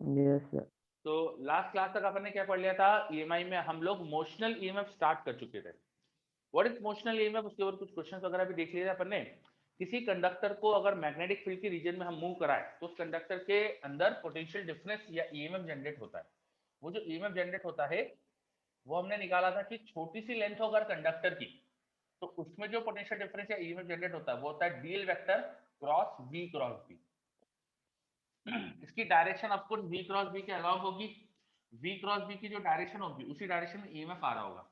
Yes sir. तो last class तक अपन ने क्या पढ़ लिया था, ईएमआई में हम लोग मोशनल ईएमएफ स्टार्ट कर चुके थे। व्हाट इज मोशनल ईएमएफ, उसके ऊपर कुछ क्वेश्चंस वगैरह भी देख लिए थे अपन ने। किसी कंडक्टर को अगर मैग्नेटिक फील्ड की रीजन में हम मूव कराएं तो उस कंडक्टर के अंदर पोटेंशियल डिफरेंस या ईएमएफ जनरेट होता है। वो जो ईएमएफ जनरेट होता है वो हमने निकाला था कि छोटी सी लेंथ हो अगर कंडक्टर की तो उसमें जो पोटेंशियल डिफरेंस या ईएमएफ जनरेट होता है वो होता है DL vector cross V cross B. इसकी direction of course V cross B के अलावा होगी। वी क्रॉस बी की जो डायरेक्शन होगी उसी डायरेक्शन में ईएमएफ आ रहा होगा।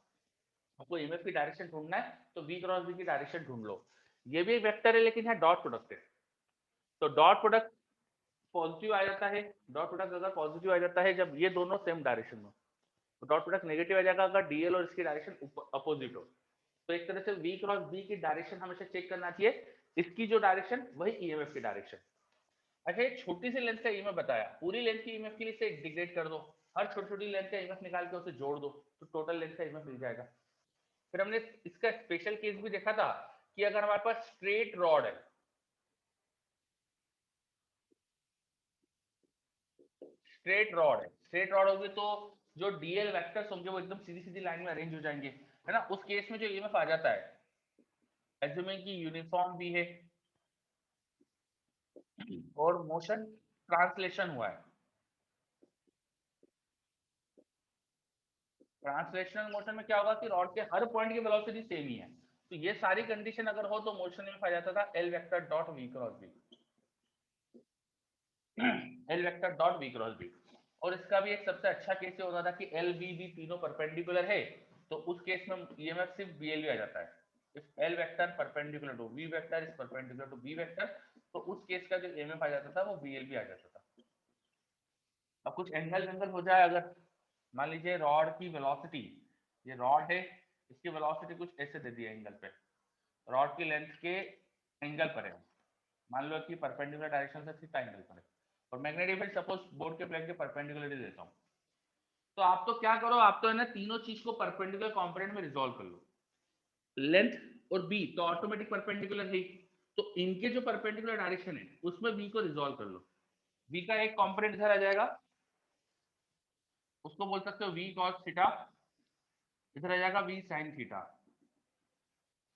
आपको ईएमएफ की डायरेक्शन ढूंढना है तो वी क्रॉस बी की डायरेक्शन ढूंढ लो। ये भी एक वेक्टर है लेकिन यहाँ डॉट प्रोडक्ट है, तो डॉट प्रोडक्ट पॉजिटिव आ जाता है। डॉट प्रोडक्ट अगर पॉजिटिव आ जाता है जब ये दोनों सेम डायरेक्शन में, तो डॉट प्रोडक्ट नेगेटिव आ जाएगा अगर डीएल और इसकी डायरेक्शन अपोजिट हो। तो एक तरह से वी क्रॉस बी की डायरेक्शन हमेशा चेक करना चाहिए, इसकी जो डायरेक्शन वही ईएमएफ की डायरेक्शन। अच्छा, एक छोटी सी लेंथ का ईएमएफ बताया, पूरी लेंथ की ईएमएफ के लिए इसे इंटीग्रेट कर दो, हर छोटी छोटी लेंथ का ईएमएफ निकाल के उसे जोड़ दो तो टोटल लेंथ का ईएमएफ मिल जाएगा। फिर हमने इसका स्पेशल केस भी देखा था कि अगर हमारे पास स्ट्रेट रॉड है, स्ट्रेट रॉड होगी तो जो डीएल वेक्टर्स होंगे वो एकदम सीधी सीधी लाइन में अरेंज हो जाएंगे, है ना। उस केस में जो ईएमएफ आ जाता है, एज्यूमिंग की यूनिफॉर्म भी है और मोशन ट्रांसलेशन हुआ है। ट्रांसलेशनल मोशन में क्या होगा कि रॉड के हर पॉइंट की वेलोसिटी सेम ही है, तो ये सारी कंडीशन अगर हो तो मोशन में आ जाता था l vector dot v cross B. L vector dot v cross B. और इसका भी एक सबसे अच्छा केस ये होता था कि एल बी बी तीनों परपेंडिकुलर है, तो उस केस में ईएमएफ सिर्फ बीएल आ जाता है। If l vector perpendicular to v vector is perpendicular to B vector, तो उस केस का जो ईएमएफ आ जाता था वो बीएल आ जाता था। अब कुछ एंगल वेंगल हो जाए, अगर मान लीजिए रॉड की वेलोसिटी, ये रॉड है, इसकी वेलोसिटी कुछ ऐसे दे दी एंगल पे, रॉड की लेंथ के एंगल पर है, मान लो कि परपेंडिकुलर डायरेक्शन से थीटा एंगल पर है, और मैग्नेटिक फील्ड सपोज बोर्ड के प्लेन के परपेंडिकुलर देता हूँ, तो आप तो क्या करो, आप तो है ना तीनों चीज को परपेंडिकुलर कंपोनेंट में रिजोल्व कर लो। लेंथ और बी तो ऑटोमेटिक परपेंडिकुलर है, तो इनके जो परपेंडिकुलर डायरेक्शन है उसमें बी को रिजोल्व कर लो। बी का एक कंपोनेंट इधर आ जाएगा, उसको बोल सकते हो वी कॉस थीटा, इधर आ जाएगा वी साइन थीटा।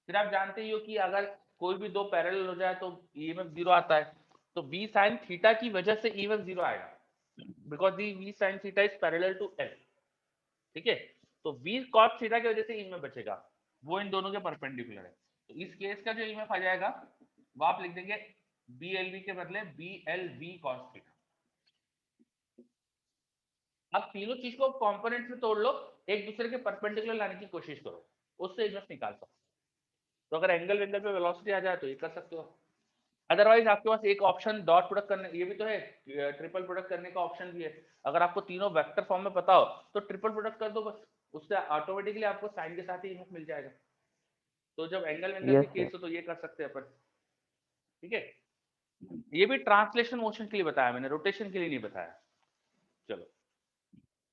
फिर आप जानते ही हो कि अगर कोई भी दो पैरेलल हो जाए तो ईएमएफ जीरो आता है, तो वी साइन थीटा की वजह से ईएमएफ जीरो आएगा, because the v sine theta is parallel to l. ठीक है, तो वी कॉस थीटा की वजह से ईएमएफ बचेगा, वो इन दोनों के परपेंडिकुलर है। तो इस केस का जो ईएमएफ आ जाएगा वो आप लिख देंगे बी एल वी के बदले B l v cos theta. अब तीनों चीज को कंपोनेंट्स में तोड़ लो, एक दूसरे के परपेंडिकुलर लाने की कोशिश करो, उससे ईएमएफ निकाल सकते हो। तो अगर एंगल वेंगल पे वेलोसिटी आ जाए तो ये कर सकते हो। अदरवाइज आपके पास एक ऑप्शन डॉट प्रोडक्ट करने, ये भी तो है, ट्रिपल प्रोडक्ट करने का ऑप्शन भी है। अगर आपको तीनों वेक्टर फॉर्म में पता हो तो ट्रिपल प्रोडक्ट कर दो बस, उससे ऑटोमेटिकली आपको साइन के साथ ही ईएमएफ मिल जाएगा। तो जब एंगल वेंगल के यस केस सर। हो तो ये कर सकते हैं अपन। ठीक है, ये भी ट्रांसलेशन मोशन के लिए बताया मैंने, रोटेशन के लिए नहीं बताया। चलो,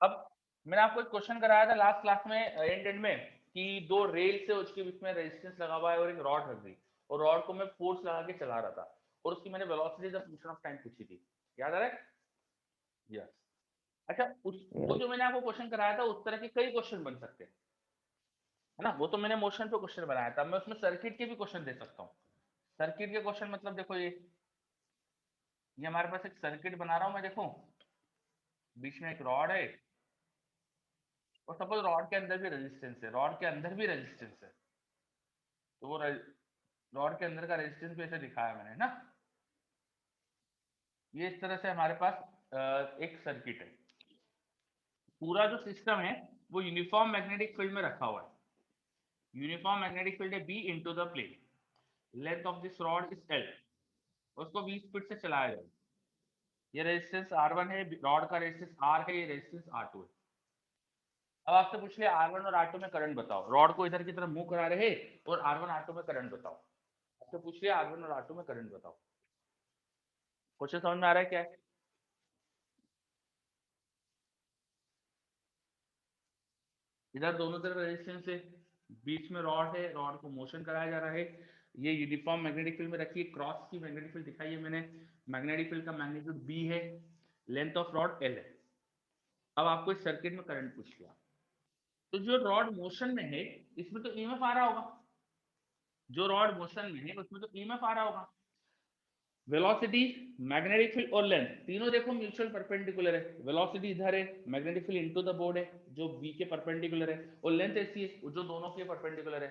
अब मैंने आपको एक क्वेश्चन कराया था लास्ट क्लास में एंड में कि दो रेल से उसके बीच में रेजिस्टेंस लगा हुआ है और एक रॉड रख दी, और रॉड को मैं फोर्स लगा के चला रहा था, और उसकी मैंने velocity the function of time पूछी थी, याद आ रहा है? यस। अच्छा, उस वो यस। जो मैंने आपको क्वेश्चन कराया था उस तरह के कई क्वेश्चन बन सकते हैं, है ना। वो तो मैंने मोशन पे क्वेश्चन बनाया था, मैं उसमें सर्किट के भी क्वेश्चन दे सकता हूँ। सर्किट के क्वेश्चन मतलब देखो, ये हमारे पास एक सर्किट बना रहा हूँ मैं, देखो बीच में एक रॉड है, और सपोज रॉड के अंदर भी रेजिस्टेंस है, रॉड के अंदर भी रेजिस्टेंस है, तो वो रॉड के अंदर का रेजिस्टेंस भी ऐसे दिखाया मैंने ना। ये इस तरह से हमारे पास एक सर्किट है, पूरा जो सिस्टम है वो यूनिफॉर्म मैग्नेटिक फील्ड में रखा हुआ है। यूनिफॉर्म मैग्नेटिक फील्ड है B into the plane, length of this rod is l, उसको बी स्पीड से चलाया जाए। ये रेजिस्टेंस R1 है, रॉड का रेजिस्टेंस R है, ये रेजिस्टेंस R2 है। अब आपसे पूछ लिया R1 और R2 में करंट बताओ, रॉड को इधर की तरफ मूव करा रहे और R1 R2 में करंट बताओ। आपसे पूछ लिया R1 और R2 में करंट बताओ। क्वेश्चन समझ में आ रहा है क्या है? इधर दोनों तरफ रेजिस्टेंस है, बीच में रॉड है, रॉड को मोशन कराया जा रहा है, ये यूनिफॉर्म मैग्नेटिक फील्ड में रखी है, क्रॉस की मैग्नेटिक फील्ड दिखाई है मैंने, मैग्नेटिक फील्ड का मैग्नीट्यूड बी है, लेंथ ऑफ रॉड एल है। अब आपको इस सर्किट में करंट पूछ लिया, तो जो रॉड मोशन में है इसमें तो ईएमएफ आ रहा होगा, जो रॉड मोशन में है उसमें तो ईएमएफ आ रहा होगा। वेलोसिटी, मैग्नेटिक फील्ड और लेंथ तीनों देखो म्यूचुअल परपेंडिकुलर है। वेलोसिटी इधर है, magnetic field into the board है जो v के परपेंडिकुलर है, और लेंथ ऐसी है जो दोनों के परपेंडिकुलर है।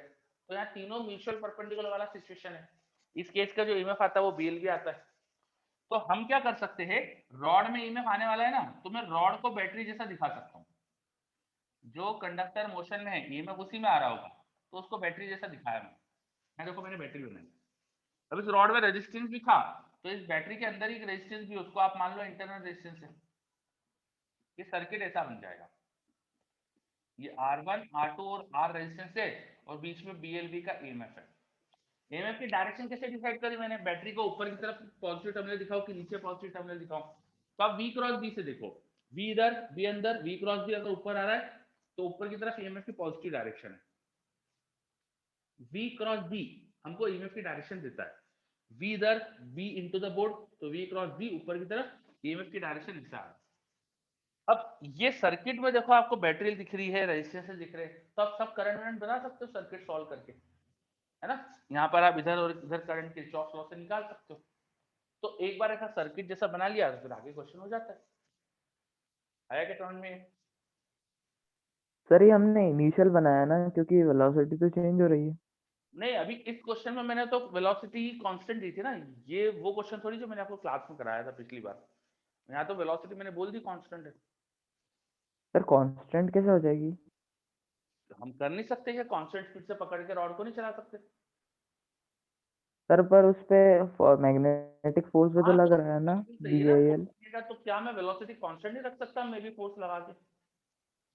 तो यहाँ तीनों म्यूचुअल परपेंडिकुलर वाला सिचुएशन है। इस केस का जो ईएमएफ आता है वो बीएलवी आता है। तो हम क्या कर सकते हैं, रॉड में ईएमएफ आने वाला है ना, तो मैं रॉड को बैटरी जैसा दिखा सकता हूँ। जो कंडक्टर मोशन में है ईएमएफ उसी में आ रहा होगा, तो उसको बैटरी जैसा दिखाया मैं देखो मैंने बैटरी बनाई। अब इस रॉड में रेजिस्टेंस भी था, तो इस बैटरी के अंदर ही एक रेजिस्टेंस भी, उसको आप मान लो इंटरनल रेजिस्टेंस है। ये सर्किट ऐसा बन जाएगा, ये R1 R2 और R रेजिस्टेंस है, और बीच में BLV का ईएमएफ है। ईएमएफ की डायरेक्शन कैसे डिसाइड करी मैंने, बैटरी को ऊपर की तरफ पॉजिटिव टर्मिनल दिखाओ कि नीचे पॉजिटिव टर्मिनल दिखाओ। तो आप V क्रॉस B से देखो, V इधर B अंदर, V क्रॉस B अगर ऊपर आ रहा है तो ऊपर की तरफ ईएमएफ की पॉजिटिव डायरेक्शन है। V क्रॉस B हमको ईएमएफ की डायरेक्शन देता है, V इधर B इनटू द बोर्ड, तो V क्रॉस B ऊपर की तरफ ईएमएफ की डायरेक्शन इससे आ रहा है। अब ये सर्किट में देखो आपको बैटरी दिख रही है, रेजिस्टेंस दिख रहे हैं, तो आप सब करंट वरंट बना सकते हो सर्किट सॉल्व करके, है ना। यहाँ पर आप इधर और इधर करंट के चॉक लॉ से निकाल सकते हो। तो एक बार ऐसा सर्किट जैसा बना लिया तो फिर आगे क्वेश्चन हो जाता है। आया क्या समझ में? सर ये हमने इनिशियल बनाया ना, क्योंकि वेलोसिटी तो चेंज हो रही है। नहीं, अभी इस क्वेश्चन में मैंने तो वेलोसिटी कांस्टेंट दी थी ना, ये वो क्वेश्चन थोड़ी जो मैंने आपको क्लास में कराया था पिछली बार। यहाँ तो वेलोसिटी मैंने बोल दी कांस्टेंट है। सर कांस्टेंट कैसे हो जाएगी? तो हम कर नहीं सकते कि कांस्टेंट स्पीड से पकड़ के रॉड को नहीं चला सकते। सर पर उस पे मैग्नेटिक फोर्स भी तो हाँ लग तो रहा है ना, बिल्कुल सही है ना, BAL। फोर्स तो क्या मैं वेलोसिटी कांस्टेंट नहीं रख सकता, मैं भी फोर्स लगा के,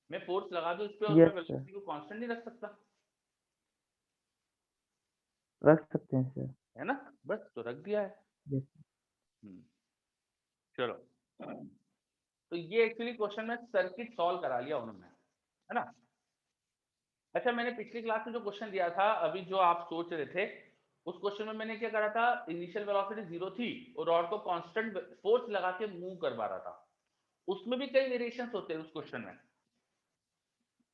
मैं फोर्स लगा दूं इस पे और मैं यस सर, वेलोसिटी को कांस्टेंट नहीं रख सकता, रख सकते हैं सर। है ना। बस तो रख दिया है। यस। हम्म, चलो। तो ये एक्चुअली क्वेश्चन में सर्किट सॉल्व करा लिया उन्होंने, है ना। अच्छा, मैंने पिछली क्लास में जो क्वेश्चन दिया था अभी जो आप सोच रहे थे, उस क्वेश्चन में मैंने क्या करा था, इनिशियल वेलोसिटी 0 थी और रॉड को कांस्टेंट फोर्स लगा के मूव करवा रहा था। उसमें भी कई वेरिएशंस होते हैं उस क्वेश्चन में,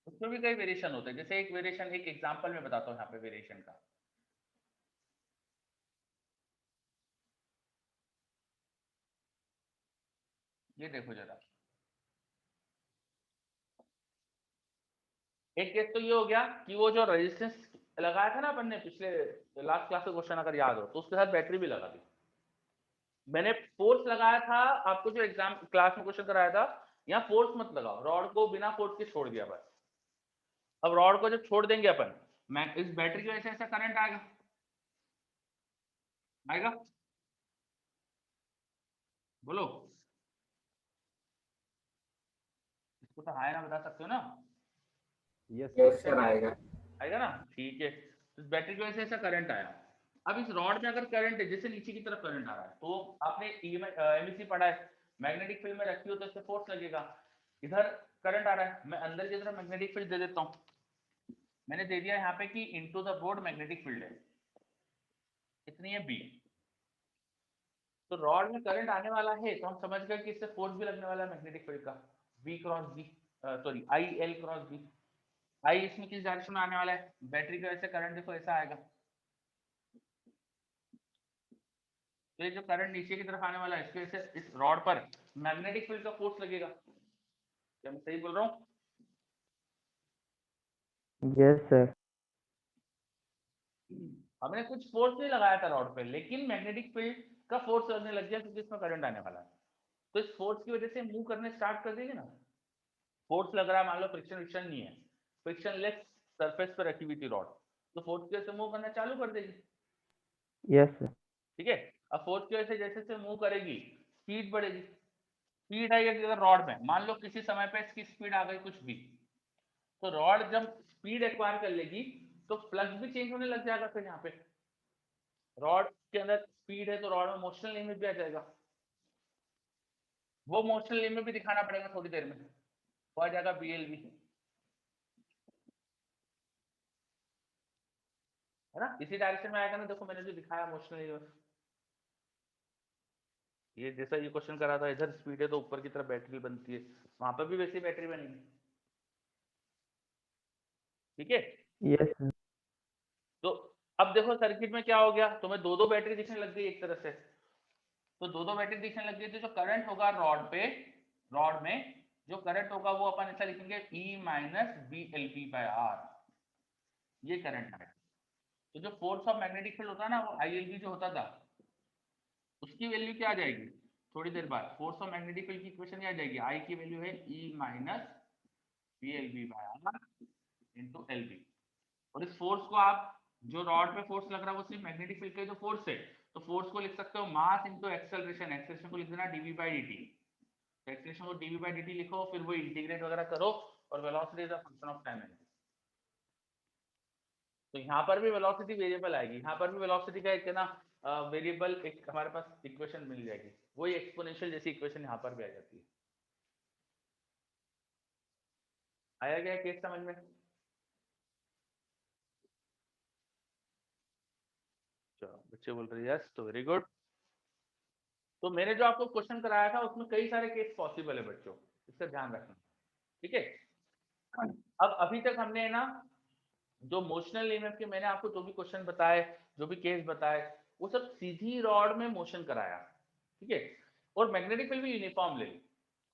उसमें भी कई वेरिएशन होते हैं। जैसे एक वेरिएशन, एक एग्जांपल में बताता हूँ यहाँ पे वेरिएशन का। ये देखो जरा, एक केस तो ये हो गया कि वो जो रेजिस्टेंस लगाया था ना अपन ने पिछले लास्ट क्लास में क्वेश्चन अगर याद हो तो उसके साथ बैटरी भी लगा दी। मैंने फोर्स लगाया था, आपको जो एग्जाम क्लास में क्वेश्चन कराया था, यहाँ फोर्स मत लगाओ, रॉड को बिना फोर्स के छोड़ दिया बस। अब रॉड को जब छोड़ देंगे अपन, मैं इस बैटरी की वजह से ऐसा करंट आएगा, आएगा, बोलो। इसको तो हाय ना बता सकते हो ना। यस सर आएगा। आएगा ना, ठीक है। तो इस बैटरी की वजह से ऐसा करंट आया। अब इस रॉड में अगर करंट है, जैसे नीचे की तरफ करंट आ रहा है, तो आपने एमईसी पढ़ा है, मैग्नेटिक फील्ड में रखी हो तो इससे फोर्स लगेगा। इधर करंट आ रहा है, मैं अंदर की तरफ मैग्नेटिक फील्ड दे देता हूँ। मैंने दे दिया यहाँ पे कि into the board magnetic field है, कितनी है बी। तो रॉड में करंट आने वाला है तो हम समझ गए कि इससे फोर्स भी लगने वाला है मैग्नेटिक फील्ड का, B cross B, sorry I L cross B. I इसमें किस डायरेक्शन में आने वाला है, बैटरी की वजह से करंट देखो ऐसा आएगा। तो ये जो करंट नीचे की तरफ आने वाला है इसकी वजह से इस रॉड पर मैग्नेटिक फील्ड का फोर्स लगेगा। क्या मैं सही बोल रहा हूँ? Yes sir. हमने कुछ फोर्स नहीं लगाया था रॉड पे, लेकिन मैग्नेटिक फील्ड का फोर्स लगने लग गया क्योंकि इसमें करंट आने वाला है। तो इस फोर्स की वजह से मूव करने स्टार्ट कर देगी ना। फोर्स लग रहा है, मान लो फ्रिक्शन विक्शन नहीं है, फ्रिक्शन लेस सरफेस पर रखी हुई थी रॉड, तो फोर्स की वजह से मूव करना चालू कर देगी। Yes sir. ठीक है। अब फोर्स की वजह से जैसे जैसे मूव करेगी स्पीड बढ़ेगी। स्पीड आई अगर रॉड में, मान लो किसी समय पे इसकी स्पीड आ गई कुछ भी, तो रॉड जब स्पीड एक्वायर कर लेगी तो फ्लक्स भी चेंज होने लग जाएगा। फिर यहाँ पे रॉड के अंदर स्पीड है तो रॉड में मोशनल लिमिट भी आ जाएगा। वो मोशनल लिमिट भी दिखाना पड़ेगा थोड़ी देर में, वो आ जाएगा बीएलवी, है ना। इसी डायरेक्शन में आएगा ना, देखो मैंने जो दिखाया मोशनल लिमिट। ये जैसा ये क्वेश्चन करा था, इधर स्पीड है तो ऊपर की तरफ बैटरी बनती है, वहां पर भी वैसी बैटरी बनेगी। ठीक है, यस। तो अब देखो सर्किट में क्या हो गया, तुम्हें दो दो बैटरी दिखने लग गई एक तरह से। तो दो दो बैटरी दिखने लग गई तो जो करंट होगा रॉड पे, रॉड में जो करंट होगा वो अपन ऐसा लिखेंगे E minus B l B by R, ये करंट है। तो जो फोर्स ऑफ मैग्नेटिक फील्ड होता है ना, वो ILB जो होता था, उसकी वैल्यू क्या आ जाएगी थोड़ी देर बाद, फोर्स ऑफ मैग्नेटिक फील्ड की इक्वेशन क्या आ जाएगी, आई की वैल्यू है E minus B l B by R into l B. और इस फोर्स को आप, जो रॉड पे फोर्स लग रहा है वो सिर्फ मैग्नेटिक फील्ड का जो फोर्स है, तो फोर्स को लिख सकते हो मास इंटू एक्सेलरेशन, एक्सेलरेशन को लिख देना dv बाई dt। तो एक्सेलरेशन को dv बाई dt लिखो, फिर वो इंटीग्रेट वगैरह करो, और velocity is a function of time. तो यहाँ पर भी वेलोसिटी वेरिएबल आएगी, यहाँ पर भी वेलोसिटी का एक ना वेरिएबल एक हमारे पास इक्वेशन मिल जाएगी, वही एक्सपोनेंशियल जैसी इक्वेशन यहाँ पर भी आ जाती है। आया गया केस समझ में? चलो बच्चे बोल रहे यस, तो वेरी गुड। तो मैंने जो आपको क्वेश्चन कराया था उसमें कई सारे केस पॉसिबल है बच्चों, इसका ध्यान रखना। ठीक है, अब अभी तक हमने ना जो मोशनल ईएमएफ के मैंने आपको जो भी क्वेश्चन बताए, जो भी केस बताए, वो सब सीधी रॉड में मोशन कराया। ठीक है, और मैग्नेटिक फील्ड भी यूनिफॉर्म ले ली,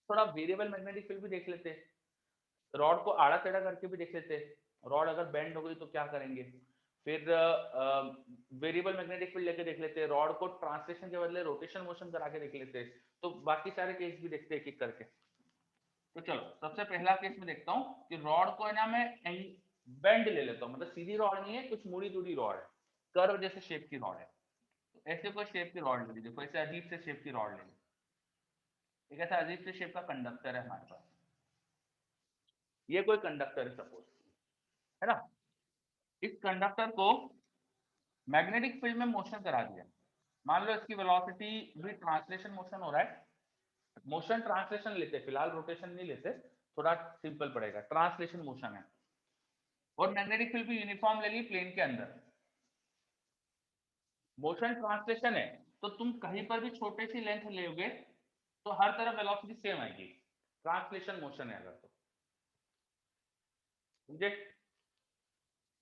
थोड़ा वेरिएबल मैग्नेटिक फील्ड भी देख लेते, रॉड को आड़ा टेढ़ा करके भी देख लेते, रॉड अगर बेंड हो गई तो क्या करेंगे, फिर वेरिएबल मैग्नेटिक फील्ड लेके देख लेते, रॉड को ट्रांसलेशन के बदले रोटेशन मोशन करा के देख लेते, तो बाकी सारे केस भी देखते एक एक करके। तो चलो सबसे पहला केस में देखता हूँ कि रॉड को है ना मैं बेंड ले लेता हूँ, मतलब सीधी रॉड नहीं है, कुछ मुड़ी जुड़ी रॉड है, कर्व जैसे शेप की रॉड है। तो ऐसे कोई शेप की रॉड ले ली, देखो ऐसे अजीब से शेप की रॉड ले ली, एक ऐसा अजीब से शेप का कंडक्टर है हमारे पास, ये कोई कंडक्टर है सपोज, है ना। इस कंडक्टर को मैग्नेटिक फील्ड में मोशन करा दिया, मान लो इसकी वेलोसिटी भी ट्रांसलेशन मोशन हो रहा है, मोशन ट्रांसलेशन लेते, फिलहाल रोटेशन नहीं लेते, थोड़ा सिंपल पड़ेगा, ट्रांसलेशन मोशन है, और मैग्नेटिक फील्ड भी यूनिफॉर्म ले ली प्लेन के अंदर। मोशन ट्रांसलेशन है तो तुम कहीं पर भी छोटे सी लेंथ लोगे तो हर तरफ वेलोसिटी सेम आएगी, ट्रांसलेशन मोशन है अगर तो, समझे?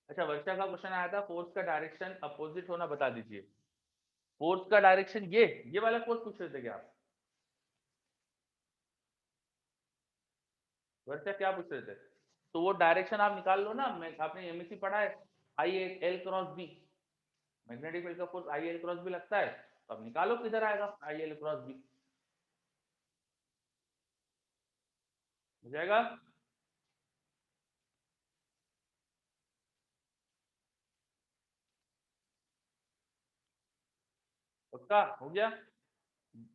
अच्छा, वर्षा का क्वेश्चन आया था फोर्स का डायरेक्शन अपोजिट होना बता दीजिए। फोर्स का डायरेक्शन ये वाला फोर्स पूछ रहे थे क्या आप? वर्षा क्या पूछ रहे थे? तो वो डायरेक्शन आप निकाल लो ना, मैं आपने एमएससी पढ़ा है, I L cross B, magnetic field का force I L cross B लगता है, तो अब निकालो किधर आएगा आई एल क्रॉस बी, हो जाएगा। पक्का हो गया?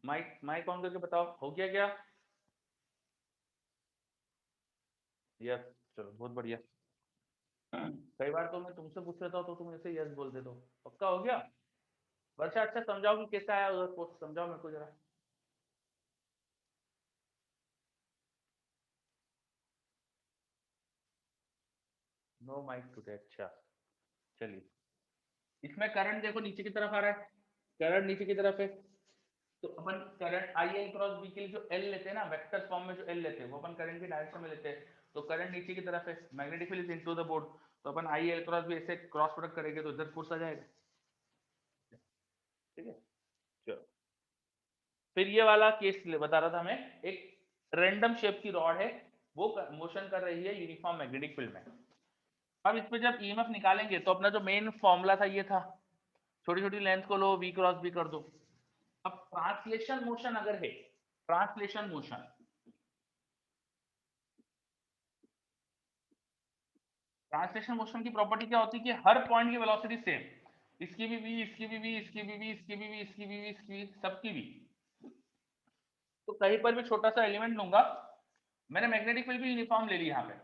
माइक माइक ऑन करके बताओ, हो गया क्या? यस, चलो बहुत बढ़िया। कई बार तो मैं तुमसे पूछ लेता हूँ तो तुम ऐसे यस बोल देते हो, पक्का हो गया? वर्षा अच्छा समझाओ कि कैसा आया उधर फोर्स, समझाओ मेरे को जरा। नो माइक टुडे, अच्छा चलिए। इसमें करंट देखो नीचे की तरफ आ रहा है, करंट नीचे की तरफ है, तो अपन current I L cross B के लिए जो एल लेते हैं ना, वेक्टर फॉर्म में जो एल लेते हैं वो अपन करंट की डायरेक्शन में लेते हैं, तो करंट नीचे की तरफ है, magnetic field is into the board, तो अपन आई एल क्रॉस बी ऐसे क्रॉस प्रोडक्ट करेंगे तो इधर फोर्स आ जाएगा। ठीक है, चलो फिर ये वाला केस बता रहा था मैं, एक रैंडम शेप की रॉड है, वो मोशन कर रही है यूनिफॉर्म मैग्नेटिक फील्ड में। अब इस पे जब ईएमएफ निकालेंगे तो अपना जो मेन फॉर्मूला था ये था, छोटी छोटी लेंथ को लो, वी क्रॉस बी कर दो। अब ट्रांसलेशन मोशन अगर है, ट्रांसलेशन मोशन, ट्रांसलेशन मोशन की प्रॉपर्टी क्या होती है कि हर पॉइंट की वेलोसिटी सेम, इसकी भी v, इसकी भी v, इसकी भी v, इसकी भी v, इसकी भी v, इसकी भी सबकी भी। तो कहीं पर भी छोटा सा एलिमेंट लूंगा, मैंने मैग्नेटिक फील्ड भी यूनिफॉर्म ले ली, यहाँ पे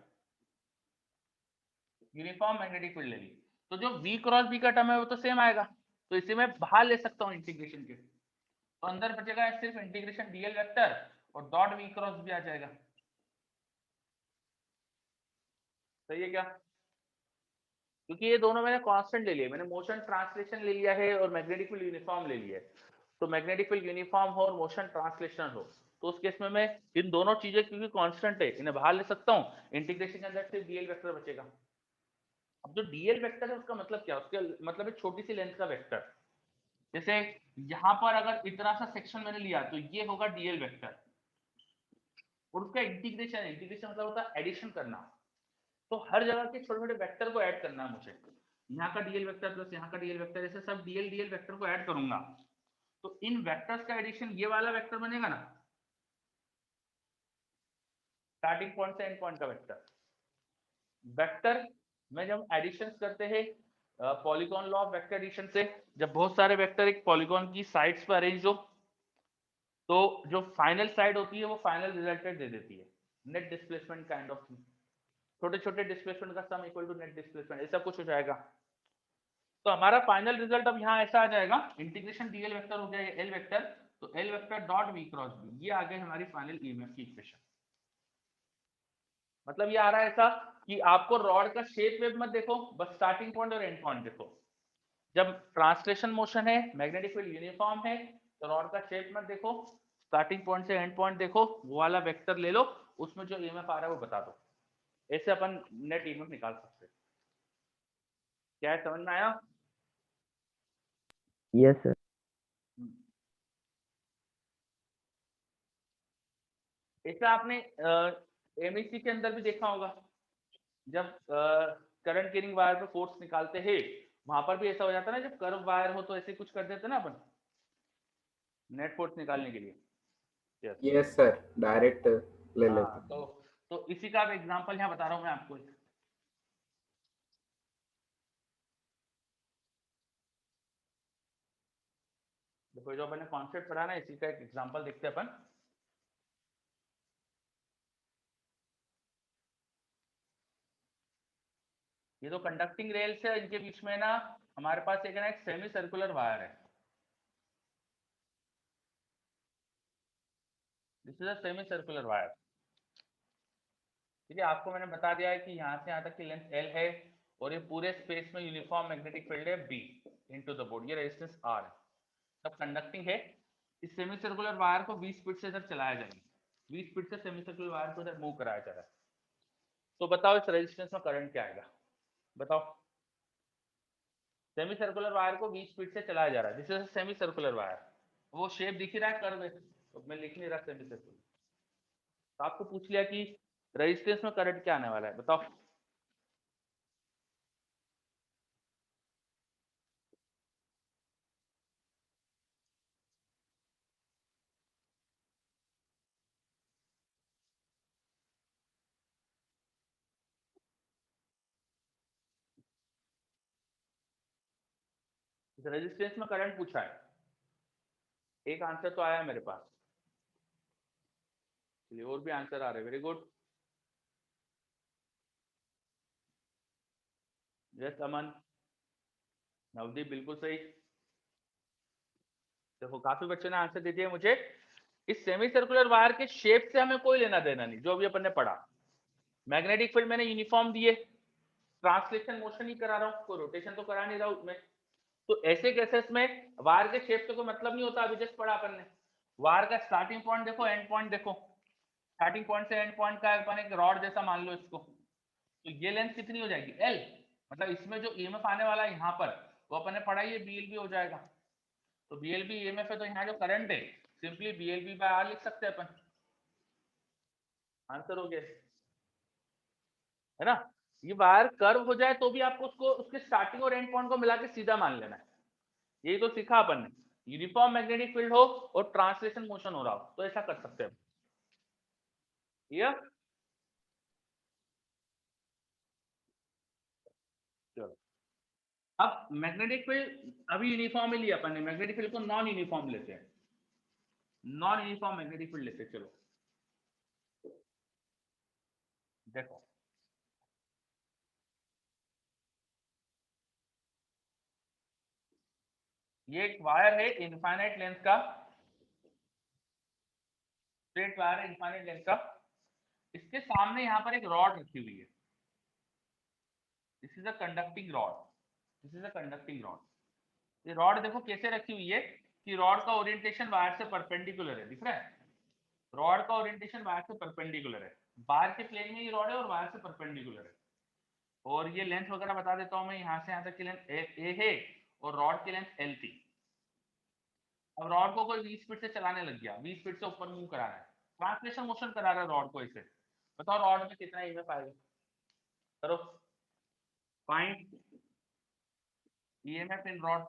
यूनिफॉर्म मैग्नेटिक फील्ड ले ली, तो जो v क्रॉस b का टर्म है वो तो सेम आएगा, तो इसे मैं बाहर ले सकता हूँ इंटीग्रेशन के, तो अंदर बचेगा सिर्फ इंटीग्रेशन डीएल वेक्टर और डॉट v क्रॉस b आ जाएगा। सही है क्या? क्योंकि ये दोनों मैंने कांस्टेंट ले लिए, मैंने मोशन ट्रांसलेशन ले लिया है और मैग्नेटिक फील्ड यूनिफॉर्म ले लिया है, तो मैग्नेटिक फील्ड यूनिफॉर्म हो और मोशन ट्रांसलेशनल हो, तो उस केस में मैं इन दोनों चीजें क्योंकि कांस्टेंट है इन्हें बाहर ले सकता हूँ, इंटीग्रेशन के अंदर सिर्फ डीएल वेक्टर बचेगा। अब जो डीएल वेक्टर है उसका मतलब क्या, उसके मतलब एक छोटी सी लेंथ का वेक्टर। जैसे यहाँ पर अगर इतना सा सेक्शन मैंने लिया तो ये होगा डीएल वेक्टर, और उसका इंटीग्रेशन, इंटीग्रेशन मतलब होता है एडिशन करना। तो हर जगह के छोटे छोटे वेक्टर को ऐड करना है मुझे, यहाँ का डीएल वेक्टर प्लस यहाँ का डीएल वेक्टर, ऐसे सब डीएल डीएल वेक्टर को ऐड करूंगा, तो इन वेक्टर्स का एडिशन ये वाला वेक्टर बनेगा ना, स्टार्टिंग पॉइंट से एंड पॉइंट का वेक्टर। वेक्टर में जब एडिशन करते हैं polygon law of vector addition से, जब बहुत सारे वेक्टर एक पॉलीगॉन की साइड्स पर अरेंज हो, तो जो फाइनल साइड होती है वो फाइनल रिजल्टेंट दे देती है, नेट डिस्प्लेसमेंट काइंड ऑफ, छोटे छोटे डिस्प्लेसमेंट का sum equal to net displacement, ऐसा कुछ हो जाएगा। तो हमारा फाइनल रिजल्ट अब यहाँ ऐसा आ जाएगा, इंटीग्रेशन डीएल वेक्टर हो गया एल वेक्टर, तो l vector dot v cross B, ये आ गई हमारी फाइनल ईएमएफ की इक्वेशन। मतलब ये आ रहा है ऐसा कि आपको रॉड का शेप वेव मत देखो, बस स्टार्टिंग पॉइंट और एंड पॉइंट देखो। जब ट्रांसलेशन मोशन है, मैग्नेटिक फील्ड यूनिफॉर्म है, तो रॉड का शेप मत देखो, स्टार्टिंग पॉइंट से एंड पॉइंट देखो, वो वाला वेक्टर ले लो, उसमें जो ईएमएफ आ रहा है वो बता दो, ऐसे अपन नेट ईएमएफ निकाल सकते हैं। क्या है, समझ में आया? Yes sir. ऐसा आपने एमईसी के अंदर भी देखा होगा, जब करंट कैरिंग वायर पे फोर्स निकालते हैं, वहां पर भी ऐसा हो जाता है ना, जब कर्व वायर हो तो ऐसे कुछ कर देते ना अपन नेट फोर्स निकालने के लिए। यस यस सर, डायरेक्ट ले लेते। हाँ, तो इसी का एग्जांपल यहाँ बता रहा हूँ मैं आपको। देखो जो मैंने कॉन्सेप्ट पढ़ा ना, इसी का एक एग्जांपल देखते हैं अपन। ये तो कंडक्टिंग रेल्स है, इनके बीच में ना हमारे पास एक ना एक सेमी सर्कुलर वायर है, this is a semi circular wire. ठीक है, आपको मैंने बता दिया है कि यहाँ से यहाँ तक की लेंथ L है, और ये पूरे स्पेस में यूनिफॉर्म मैग्नेटिक फील्ड है B इनटू द बोर्ड, ये रेजिस्टेंस R है, सब कंडक्टिंग है। इस सेमी सर्कुलर वायर को 20 स्पीड से इधर चलाया जाएगा, 20 स्पीड से सेमी सर्कुलर वायर को इधर मूव कराया जा रहा है। तो बताओ इस रेजिस्टेंस में करंट क्या आएगा, बताओ। सेमी सर्कुलर वायर को 20 स्पीड से चलाया जा रहा है, this is semi circular wire, वो शेप दिख ही रहा है कर्व है, तो मैं लिख नहीं रहा सेमी सर्कुलर। तो आपको पूछ लिया कि रेजिस्टेंस में करंट क्या आने वाला है, बताओ। रेजिस्टेंस में करंट पूछा है, एक आंसर तो आया मेरे पास, चलिए और भी आंसर आ रहे, वेरी गुड। यस अमन, नवदीप बिल्कुल सही। देखो काफी बच्चों ने आंसर दे दिया मुझे। इस सेमी सर्कुलर वायर के शेप से हमें कोई लेना देना नहीं, जो अभी अपन ने पढ़ा, मैग्नेटिक फील्ड मैंने यूनिफॉर्म दिए, ट्रांसलेशन मोशन ही करा रहा हूँ, कोई रोटेशन तो करा नहीं रहा उसमें। तो ऐसे केसेस में वायर के शेप से कोई मतलब नहीं होता, अभी जस्ट पढ़ा अपन ने। वायर का स्टार्टिंग पॉइंट देखो, एंड पॉइंट देखो, स्टार्टिंग पॉइंट से एंड पॉइंट का अपन एक रॉड जैसा मान लो इसको, तो ये लेंथ कितनी हो जाएगी L, मतलब इसमें जो ईएमएफ आने वाला है यहाँ पर, वो अपन ने पढ़ा, ये BLB हो जाएगा। तो BLB ईएमएफ है, तो यहाँ जो करंट है सिंपली BLB बाय R लिख सकते हैं अपन, आंसर हो गया, है ना। ये वायर कर्व हो जाए तो भी आपको उसको उसके स्टार्टिंग और एंड पॉइंट को मिला के सीधा मान लेना है, यही तो सीखा अपन ने। यूनिफॉर्म मैग्नेटिक फील्ड हो और ट्रांसलेशन मोशन हो रहा हो तो ऐसा कर सकते हैं। ये चलो, अब मैग्नेटिक फील्ड अभी यूनिफॉर्म ही लिया अपन ने, मैग्नेटिक फील्ड को नॉन यूनिफॉर्म लेते हैं, नॉन यूनिफॉर्म मैग्नेटिक फील्ड लेते हैं। चलो देखो, ये एक वायर है इनफाइनाइट लेंथ का, स्ट्रेट वायर है इनफाइनाइट लेंथ का, इसके सामने यहाँ पर एक रॉड रखी हुई है, this is a conducting rod, this is a conducting rod. ये रॉड देखो कैसे रखी हुई है, कि रॉड का ओरिएंटेशन वायर से परपेंडिकुलर है, दिख रहा है, रॉड का ओरिएंटेशन वायर से परपेंडिकुलर है, बार के प्लेन में ये रॉड है और वायर से परपेंडिकुलर है। और ये लेंथ वगैरह बता देता हूं मैं, यहाँ से यहाँ तक की लेंथ ए है और रॉड की लेंथ एल थी। अब रॉड को कोई 20 फीट से चलाने लग गया, 20 फीट से ऊपर मूव करा रहा है, ट्रांसलेशन मोशन करा रहा है रॉड को इसे, बताओ रॉड में कितना ईएमएफ आएगा, करो फाइंड ईएमएफ इन रॉड,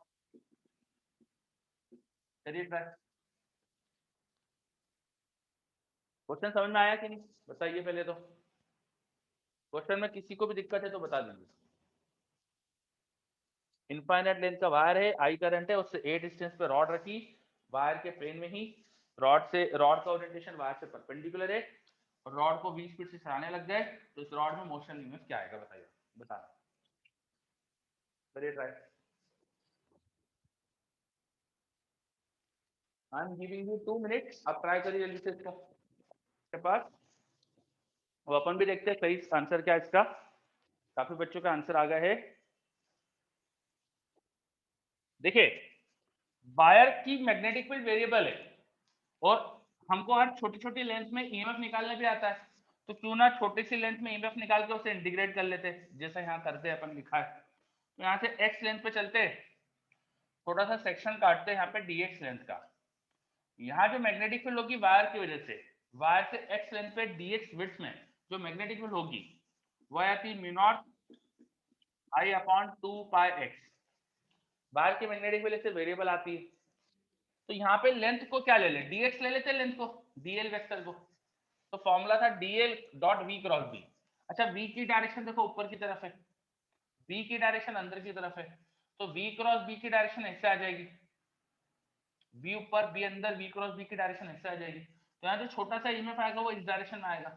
करिए ट्राई। क्वेश्चन समझ में आया कि नहीं बताइए पहले तो, क्वेश्चन में किसी को भी दिक्कत है तो बता दीजिए। इनफाइनाइट लेंथ का वायर है, आई करंट है, उससे ए डिस्टेंस पे रॉड रखी, वायर के प्लेन में ही, रॉड का ओरिएंटेशन वायर से परपेंडिकुलर है और रॉड को 20 फीट से चलाने लग गए, तो इस रॉड में मोशन ईएमएफ क्या आएगा बताइए, बताना, करिए try. I am giving you 2 minutes, आप ट्राई करिए जल्दी से इसका के पास। वो अपन भी देखते हैं सही आंसर क्या है इसका, काफी बच्चों का आंसर आ गया है। देखिए वायर की मैग्नेटिक फील्ड वेरिएबल है और हमको हर छोटी छोटी लेंथ में ईएमएफ निकालने भी आता है, तो क्यों ना छोटी सी लेंथ में ईएमएफ निकाल के उसे इंटीग्रेट कर लेते हैं, जैसा यहाँ करते हैं अपन, लिखा है। तो यहाँ से एक्स लेंथ पे चलते हैं, थोड़ा सा सेक्शन काटते हैं यहाँ पे डीएक्स लेंथ का। यहाँ जो मैग्नेटिक फील्ड होगी वायर की वजह से, वायर से एक्स लेंथ पे डीएक्स विड्थ में जो मैग्नेटिक फील्ड होगी वह आती है mu not I upon 2 pi x, wire की मैग्नेटिक फील्ड से वेरिएबल आती है। तो यहाँ पे लेंथ को क्या ले ले, डीएक्स ले लेते हैं लेंथ को, डीएल वेक्टर को, तो फॉर्मूला था dl dot v cross B. अच्छा वी की डायरेक्शन देखो ऊपर की तरफ है, बी की डायरेक्शन अंदर की तरफ है, तो वी क्रॉस बी की डायरेक्शन ऐसे आ जाएगी, बी ऊपर बी अंदर, वी क्रॉस बी की डायरेक्शन ऐसे आ जाएगी, तो यहाँ जो छोटा सा ईएमएफ आएगा वो इस डायरेक्शन में आएगा,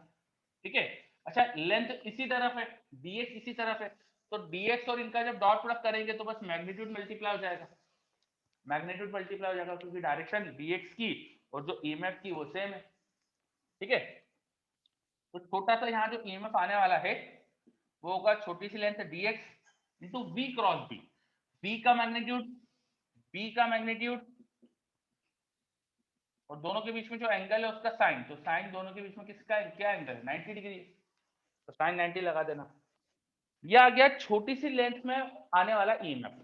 ठीक है। अच्छा लेंथ इसी तरफ है, डीएक्स इसी तरफ है, तो डीएक्स और इनका जब डॉट प्रोडक्ट करेंगे तो बस मैग्नीट्यूड मल्टीप्लाई हो जाएगा, मैग्नीट्यूड मल्टीप्लाई हो जाएगा क्योंकि डायरेक्शन डीएक्स की और जो ईएमएफ की वो सेम है, ठीक है। तो छोटा सा यहाँ जो ईएमएफ आने वाला है वो होगा छोटी सी length dx into V cross B, B का मैग्नीट्यूड, बी का मैग्नीट्यूड और दोनों के बीच में जो एंगल है उसका साइन, तो साइन दोनों के बीच में किसका क्या एंगल है 90 डिग्री, तो साइन 90 लगा देना। यह आ गया छोटी सी लेंथ में आने वाला ईएमएफ।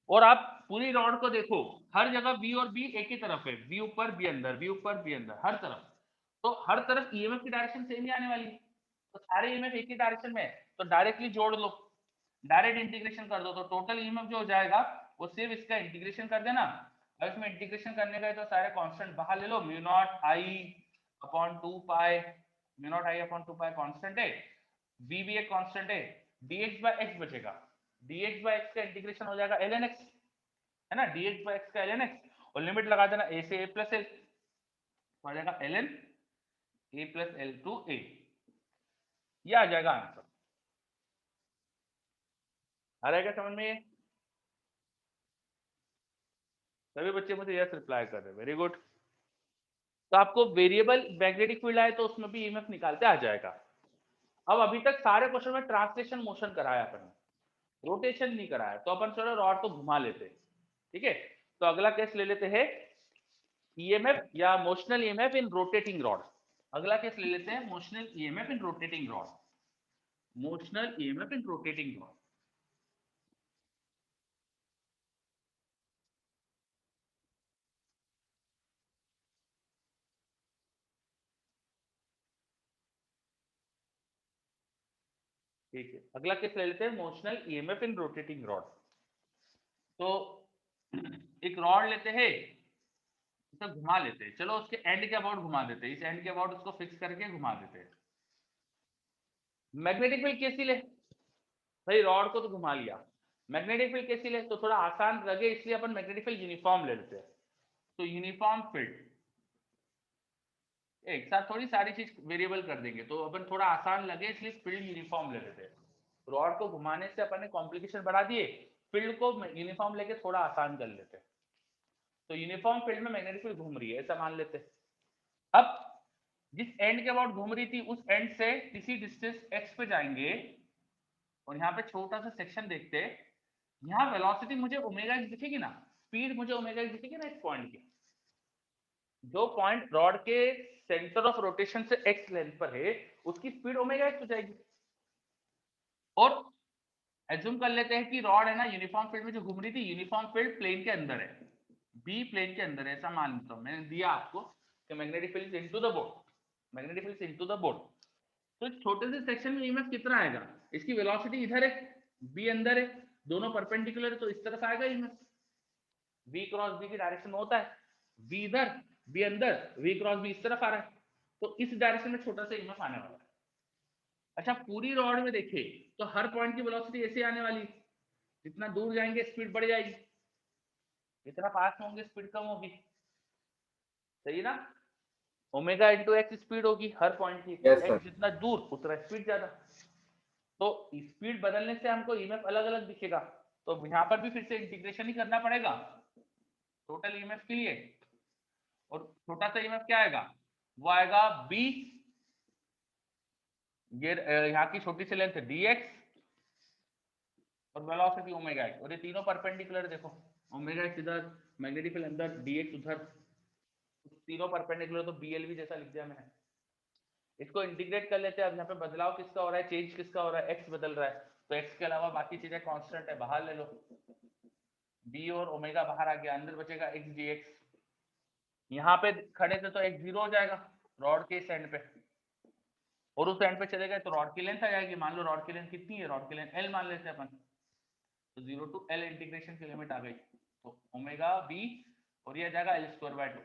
और आप पूरी रॉड को देखो, हर जगह बी और बी एक ही तरफ है, बी ऊपर बी अंदर, बी ऊपर बी अंदर, हर तरफ, तो हर तरफ ईएमएफ की डायरेक्शन सेम ही आने वाली है, तो सारे ईएमएफ एक ही डायरेक्शन में है, तो डायरेक्टली जोड़ लो, डायरेक्ट इंटीग्रेशन कर दो, तो टोटल ईएमएफ जो हो जाएगा वो सिर्फ इसका इंटीग्रेशन कर देना। अब इसमें इंटीग्रेशन करने का है तो सारे कांस्टेंट बाहर ले लो, mu not I upon 2 pi, mu not I upon 2 pi constant है, v भी एक कांस्टेंट है, dx बाय x बचेगा, dx बाय x का इंटीग्रेशन हो जाएगा ln x, है ना, dx बाय x का ln x, और लिमिट लगा देना a से a प्लस l, तो आ जाएगा ln a plus l to a, ये आ जाएगा आंसर। आ रहेगा समझ में? सभी बच्चे मुझे यस रिप्लाई कर रहे हैं, वेरी गुड। तो आपको वेरिएबल मैग्नेटिक फील्ड आए तो उसमें भी ईएमएफ निकालते आ जाएगा। अब अभी तक सारे क्वेश्चन में ट्रांसलेशन मोशन कराया अपन, रोटेशन नहीं कराया, तो अपन चलो रॉड को घुमा लेते, ठीक है। तो अगला केस ले लेते हैं ईएमएफ या motional EMF in rotating rod, अगला केस ले लेते हैं motional EMF in rotating rod, motional EMF in rotating rod. ठीक है, अगला केस ले लेते हैं motional EMF in rotating rod. तो एक रॉड लेते हैं, इसे घुमा लेते हैं, चलो उसके एंड के अबाउट घुमा देते हैं, इस एंड के अबाउट उसको फिक्स करके घुमा देते हैं। मैग्नेटिक फील्ड कैसी ले भाई, रॉड को तो घुमा लिया, मैग्नेटिक फील्ड कैसी ले, तो थोड़ा आसान लगे इसलिए अपन मैग्नेटिक फील्ड यूनिफॉर्म ले लेते हैं, तो यूनिफॉर्म फील्ड एक साथ थोड़ी सारी चीज वेरिएबल कर देंगे, तो अपन थोड़ा आसान लगे इसलिए फील्ड यूनिफॉर्म ले लेते हैं। रॉड को घुमाने से अपन ने कॉम्प्लिकेशन बढ़ा दिए, फील्ड को यूनिफॉर्म लेके थोड़ा आसान कर लेते हैं, तो यूनिफॉर्म फील्ड में मैग्नेटिक फील्ड घूम रही है ऐसा मान लेते हैं। अब जिस एंड के अबाउट घूम रही थी उस एंड से किसी डिस्टेंस x पे जाएंगे और यहाँ पे छोटा सा सेक्शन देखते हैं, यहाँ वेलोसिटी मुझे ओमेगा x दिखेगी ना, स्पीड मुझे ओमेगा एक्स दिखेगी ना इस पॉइंट की, जो पॉइंट रॉड के सेंटर ऑफ रोटेशन से एक्स लेंथ पर है उसकी स्पीड ओमेगा एक्स हो जाएगी। और एज्यूम कर लेते हैं कि रॉड है ना यूनिफॉर्म फील्ड में जो घूम रही थी, यूनिफॉर्म फील्ड प्लेन के अंदर है, बी प्लेन के अंदर है, ऐसा मान लेता हूं। मैंने दिया आपको कि magnetic field into the board, magnetic field into the board. तो छोटे से सेक्शन में ईएमएफ कितना आएगा, इसकी वेलोसिटी इधर है, बी अंदर है, दोनों परपेंडिकुलर है, तो इस तरफ आएगा ईएमएफ। v क्रॉस b की डायरेक्शन में होता है, v इधर b अंदर, v क्रॉस b इस तरफ आ रहा है, तो इस डायरेक्शन में छोटा सा ईएमएफ आने वाला है। अच्छा, पूरी रॉड में देखे तो हर पॉइंट की वेलोसिटी ऐसे आने वाली, जितना दूर जाएंगे स्पीड बढ़ जाएगी, जितना पास में होंगे स्पीड कम होगी, सही ना। ओमेगा इंटू एक्स स्पीड होगी हर पॉइंट की, Yes, sir. एक्स जितना दूर उतना स्पीड ज्यादा। तो स्पीड बदलने से हमको ईएमएफ अलग अलग दिखेगा, तो यहाँ पर भी फिर से इंटीग्रेशन ही करना पड़ेगा टोटल ईएमएफ के लिए। और छोटा सा ईएमएफ क्या आएगा, वो आएगा बी, ये यहाँ की छोटी सी लेंथ है dx, और वेलोसिटी ओमेगा एक्स, और ये तीनों परपेंडिकुलर देखो, ओमेगा एक्स इधर, मैग्नेटिक फील्ड अंदर, dx उधर, तीनों परपेंडिकुलर, तो bl भी जैसा लिख दिया मैंने। इसको इंटीग्रेट कर लेते हैं। अब यहाँ पे बदलाव किसका हो रहा है, चेंज किसका हो रहा है, x बदल रहा है, तो x के अलावा बाकी चीजें कांस्टेंट है, बाहर ले लो, b और ओमेगा बाहर आ गया, अंदर बचेगा x dx। यहाँ पे खड़े थे तो x 0 हो जाएगा रॉड के इस एंड पे, और उस एंड पे चले गए तो रॉड की लेंथ आ जाएगी। मान लो रॉड की लेंथ कितनी है, रॉड की लेंथ l मान लेते हैं अपन, तो 0 टू l इंटीग्रेशन की लिमिट आ गई, तो ओमेगा b, और ये आ जाएगा l²/2।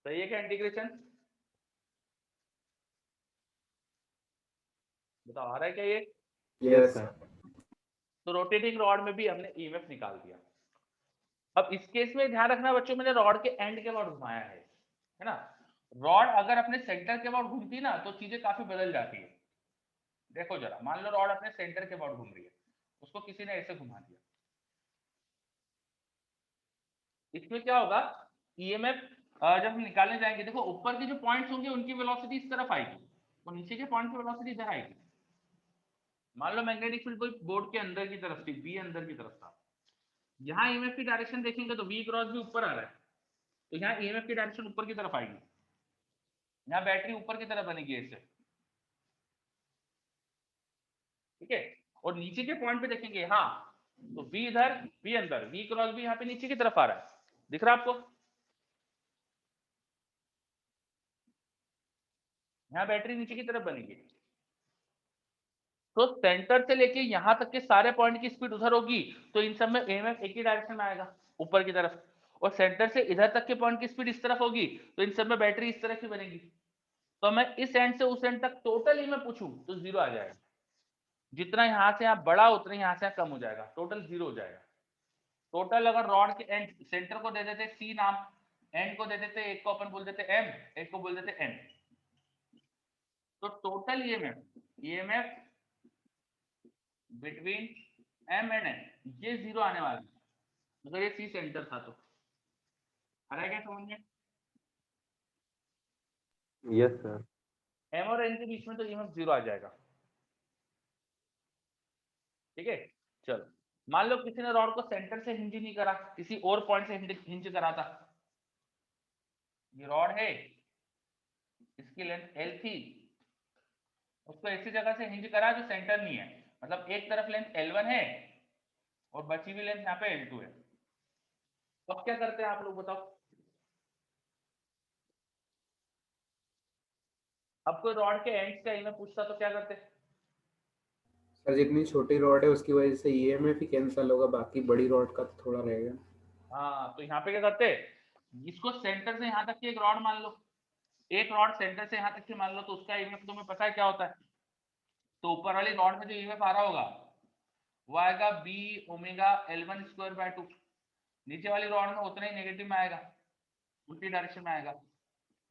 सही है क्या इंटीग्रेशन, बताओ आ रहा है क्या ये। Yes, sir. तो रोटेटिंग रॉड में भी हमने ईएमएफ निकाल दिया। अब इस केस में ध्यान रखना बच्चों, मैंने रॉड के एंड के बाद घुमाया है ना। रॉड अगर अपने सेंटर के बाद घूमती ना तो चीजें काफी बदल जाती है। देखो जरा, मान लो रॉड अपने सेंटर के बाद घूम रही है, उसको किसी ने ऐसे घुमा दिया, इसमें क्या होगा, ईएमएफ जब हम निकालने जाएंगे, देखो ऊपर के जो पॉइंट्स होंगे उनकी वेलोसिटी इस तरफ आएगी, और नीचे के पॉइंट की वेलोसिटी इधर आएगी। मान लो मैग्नेटिक फील्ड कोई बोर्ड के अंदर की तरफ थी, बी अंदर की तरफ था, यहाँ ईएमएफ की डायरेक्शन देखेंगे तो वी क्रॉस भी ऊपर आ रहा है, तो यहाँ ईएमएफ की डायरेक्शन ऊपर की तरफ आएगी, यहाँ बैटरी ऊपर की तरफ बनेगी ऐसे, ठीक है। और नीचे के पॉइंट पे देखेंगे, हाँ तो वी इधर, वी अंदर, वी क्रॉस भी यहाँ पे नीचे की तरफ आ रहा है, दिख रहा है आपको, यहाँ बैटरी नीचे की तरफ बनेगी। तो सेंटर से लेके यहां तक के सारे पॉइंट की स्पीड उधर होगी, तो इन सब में ईएमएफ एक ही डायरेक्शन में आएगा, ऊपर की तरफ। और सेंटर से इधर तक के पॉइंट की स्पीड इस तरफ होगी, तो इन सब में बैटरी इस तरफ ही बनेगी। तो मैं इस एंड से उस एंड तक टोटल ईएमएफ पूछूं तो 0 आ जाएगा, जितना यहां से यहाँ बड़ा उतना यहां से यहाँ कम हो जाएगा, टोटल 0 हो जाएगा। टोटल अगर रॉड के एंड, सेंटर को दे देते सी नाम, एंड को दे देते, एक को अपन बोल देते एम, एक को बोल देते एन, तो total EMF between M and N ये 0 आने वाला है, अगर ये सी सेंटर था तो। आ रहा है क्या समझ में। Yes sir. एम और एन के बीच में तो ईएमएफ 0 आ जाएगा, ठीक है। चलो मान लो किसी ने रॉड को सेंटर से हिंज नहीं करा, किसी और पॉइंट से हिंज करा था, ये रॉड है, इसकी लेंथ एल थी, उसको ऐसी जगह से हिंज करा जो सेंटर नहीं है, मतलब एक तरफ लेंथ L1 है और बची हुई लेंथ यहाँ पे L2 है। तो अब क्या करते हैं आप लोग बताओ, अब कोई रॉड के एंड्स का ईएमएफ पूछता तो क्या करते। सर जितनी छोटी रॉड है उसकी वजह से ईएमएफ ही कैंसिल होगा, बाकी बड़ी रॉड का तो थोड़ा रहेगा। हाँ तो यहाँ पे क्या करते, इसको सेंटर से यहाँ तक की एक रॉड मान लो, एक रॉड सेंटर से यहाँ तक की मान लो, तो उसका ईएमएफ तुम्हें पता है क्या होता है। तो ऊपर वाली रॉड में जो ईएमएफ आ रहा होगा वो आएगा बी ओमेगा L1²/2, नीचे वाली रॉड में उतना ही नेगेटिव में आएगा, उल्टी डायरेक्शन में आएगा,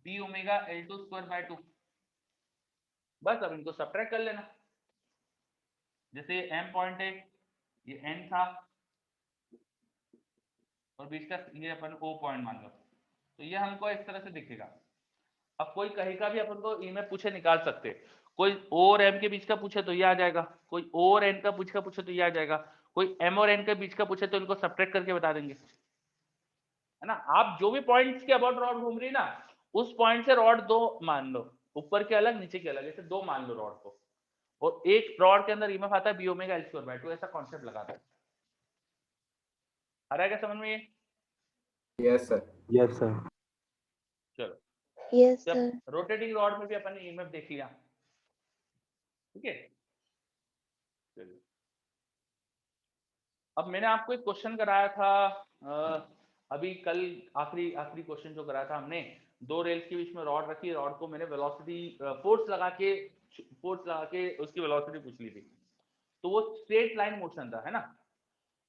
बी ओमेगा L2²/2। बस अब इनको सब्ट्रैक्ट कर लेना, जैसे ये M पॉइंट है, ये N था, और बीच का ये अपन O पॉइंट मान लो, तो ये हमको इस तरह से दिखेगा। अब कोई कहेगा भी अपन को ईएमएफ पूछे निकाल सकते, कोई O और M के बीच का पूछे तो ये आ जाएगा, कोई O और N का पूछे तो ये आ जाएगा, कोई m और n के बीच का पूछे तो इनको सब्ट्रैक्ट करके बता देंगे, है ना। आप जो भी पॉइंट्स के अबाउट रॉड घूम रही ना, उस पॉइंट से रॉड दो मान लो, ऊपर के अलग नीचे के अलग, ऐसे दो मान लो रॉड को, और एक रॉड के अंदर ईएमएफ आता है B omega l square by 2, ऐसा कॉन्सेप्ट लगाता है। आ रहा है क्या समझ में ये? Yes sir. Yes sir. चलो, यस जब सर। रोटेटिंग रॉड में भी अपन ने ईएमएफ देख लिया, ठीक है। चलिए, अब मैंने आपको एक क्वेश्चन कराया था अभी कल, आखिरी आखिरी क्वेश्चन जो कराया था हमने, दो रेल्स के बीच में रॉड रखी, रॉड को मैंने वेलोसिटी फोर्स लगा के उसकी वेलोसिटी पूछ ली थी, तो वो स्ट्रेट लाइन मोशन था, है ना।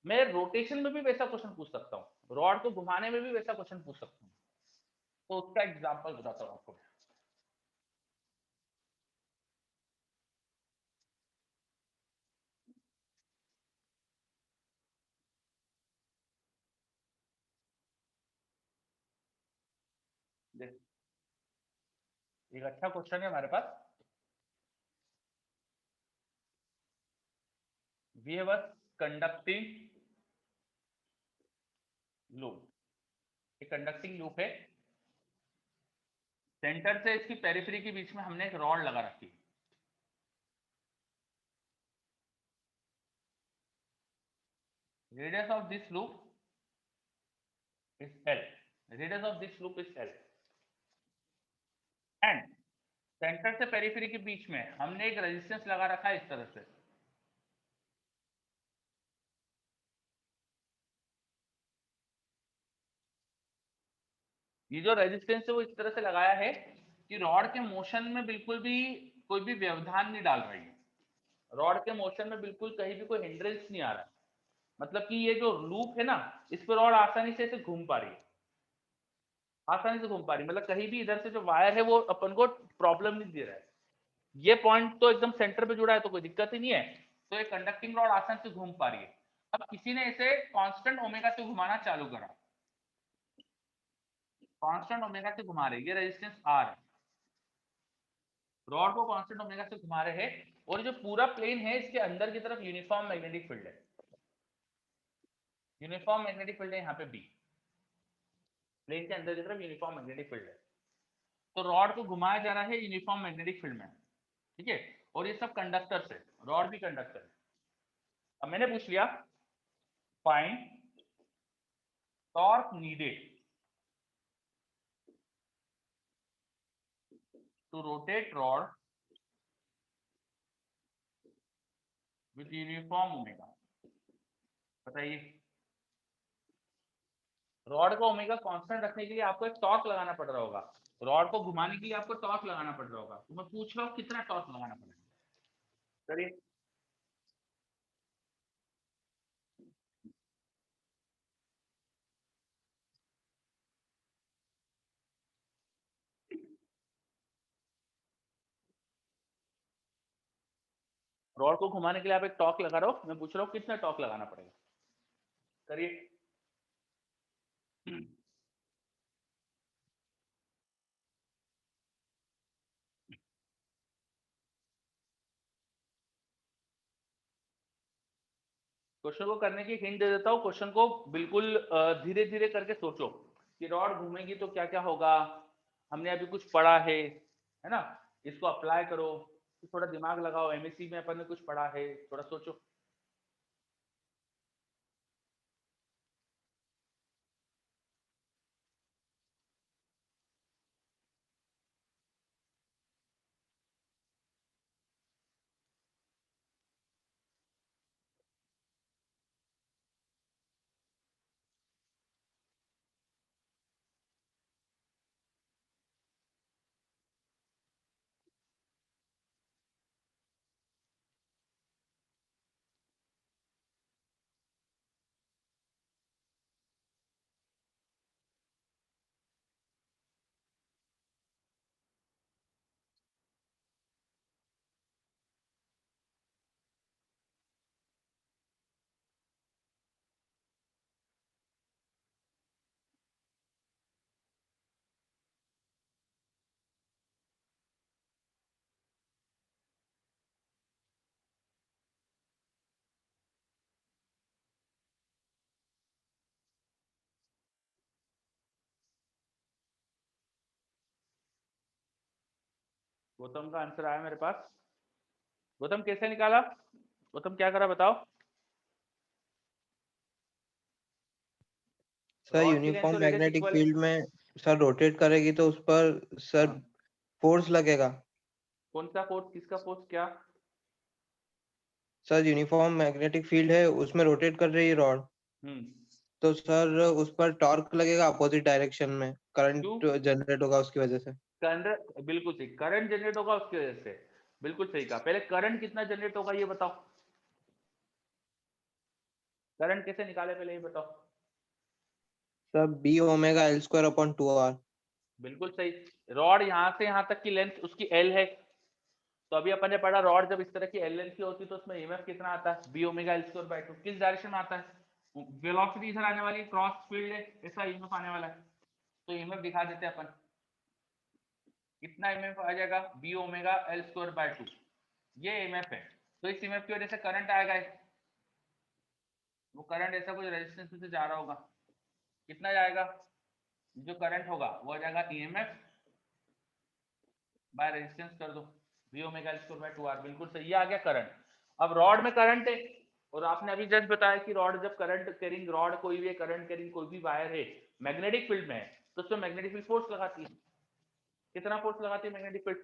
मैं रोटेशन में भी वैसा क्वेश्चन पूछ सकता हूँ, रॉड को घुमाने में भी वैसा क्वेश्चन पूछ सकता हूँ, तो उसका एग्जाम्पल बताता हूँ आपको। एक अच्छा क्वेश्चन है हमारे पास, we have a conducting loop, एक कंडक्टिंग लूप है, सेंटर से इसकी पेरिफेरी के बीच में हमने एक रॉड लगा रखी है, radius of this loop is L, radius of this loop is L, and centre से पेरिफेरी के बीच में हमने एक रेजिस्टेंस लगा रखा है इस तरह से, ये जो रेजिस्टेंस है वो इस तरह से लगाया है कि रॉड के मोशन में बिल्कुल भी कोई भी व्यवधान नहीं डाल रही है, रॉड के मोशन में बिल्कुल कहीं भी कोई हिंड्रेंस नहीं आ रहा है, मतलब कि ये जो लूप है ना, इस पर रॉड आसानी से ऐसे घूम पा रही है, आसानी से घूम पा रही है, मतलब कहीं भी इधर से जो वायर है वो अपन को प्रॉब्लम नहीं दे रहा है, ये पॉइंट तो एकदम सेंटर पे जुड़ा है तो कोई दिक्कत ही नहीं है, तो ये कंडक्टिंग रॉड आसानी से घूम पा रही है। अब किसी ने इसे कांस्टेंट ओमेगा से घुमाना चालू करा, कांस्टेंट ओमेगा से घुमा रहे, ये रेजिस्टेंस आर है, रॉड को कांस्टेंट ओमेगा से घुमा रहे हैं, और जो पूरा प्लेन है इसके अंदर की तरफ यूनिफॉर्म मैग्नेटिक फील्ड है, यूनिफॉर्म मैग्नेटिक फील्ड है यहाँ पे बी, प्लेन के अंदर की तरफ यूनिफॉर्म मैग्नेटिक फील्ड है, तो रॉड को घुमाया जा रहा है यूनिफॉर्म मैग्नेटिक फील्ड में, ठीक है, और ये सब कंडक्टर से, रॉड भी कंडक्टर है। अब मैंने पूछ लिया find torque needed to rotate rod with uniform omega, बताइए, रॉड का ओमेगा कांस्टेंट रखने के लिए आपको एक टॉर्क लगाना पड़ रहा होगा, रॉड को घुमाने के लिए आपको टॉर्क लगाना पड़ रहा होगा, तो मैं पूछ रहा हूँ कितना टॉर्क लगाना पड़ेगा, करिए। रॉड को घुमाने के लिए आप एक टॉर्क लगा रहे हो, मैं पूछ रहा हूँ कितना टॉर्क लगाना पड़ेगा, करिए। क्वेश्चन को करने की हिंट दे देता हूँ, क्वेश्चन को बिल्कुल धीरे धीरे करके सोचो कि रॉड घूमेगी तो क्या क्या होगा, हमने अभी कुछ पढ़ा है ना, इसको अप्लाई करो, थोड़ा दिमाग लगाओ, एमएससी में अपन ने कुछ पढ़ा है, थोड़ा सोचो। गौतम का आंसर आया मेरे पास। गौतम कैसे निकाला? गौतम क्या करा बताओ? सर रॉड की लेंथ यूनिफॉर्म और रेडियस मैग्नेटिक इक्वल है। फील्ड में सर रोटेट करेगी तो उस पर सर हाँ, फोर्स लगेगा। कौन सा फोर्स, किसका फोर्स, क्या? सर यूनिफॉर्म मैग्नेटिक फील्ड है, उसमें रोटेट कर रही है रॉड, हम्म, तो सर उस पर टॉर्क लगेगा अपोजिट डायरेक्शन में, क्यों? करंट जनरेट होगा उसकी वजह से। करंट, बिल्कुल सही, करंट जनरेट होगा उसकी वजह से, बिल्कुल सही कहा। पहले करंट कितना जनरेट होगा ये बताओ, करंट कैसे निकाले पहले ये बताओ। Sir B omega l square upon 2r। बिल्कुल सही। रॉड यहाँ से यहाँ तक की लेंथ उसकी एल है, तो अभी अपन ने पढ़ा रॉड जब इस तरह की एल लेंथ की होती है तो उसमें ईएमएफ कितना आता है, B omega l square by 2। किस डायरेक्शन में आता है? वेलोसिटी इधर आने वाली है, क्रॉस फील्ड है, ऐसा ईएमएफ आने वाला है, तो ईएमएफ दिखा देते हैं अपन। कितना ईएमएफ आ जाएगा? B omega l square by 2, ये ईएमएफ है। तो इस ईएमएफ की वजह से करंट आएगा, वो करंट ऐसा कुछ रेजिस्टेंस से जा रहा होगा, कितना जाएगा? जो करंट होगा वो आ जाएगा ईएमएफ बाय रेजिस्टेंस कर दो, v omega l square by 2r। बिल्कुल सही, ये आ गया करंट। अब रॉड में करंट है, और आपने अभी जस्ट बताया कि रॉड जब करंट कैरिंग रॉड कोई भी करंट कैरिंग कोई भी वायर है मैग्नेटिक फील्ड में है, तो उसमें मैग्नेटिक फील्ड फोर्स लगाती है। कितना फोर्स लगाती है मैग्नेटिक फील्ड?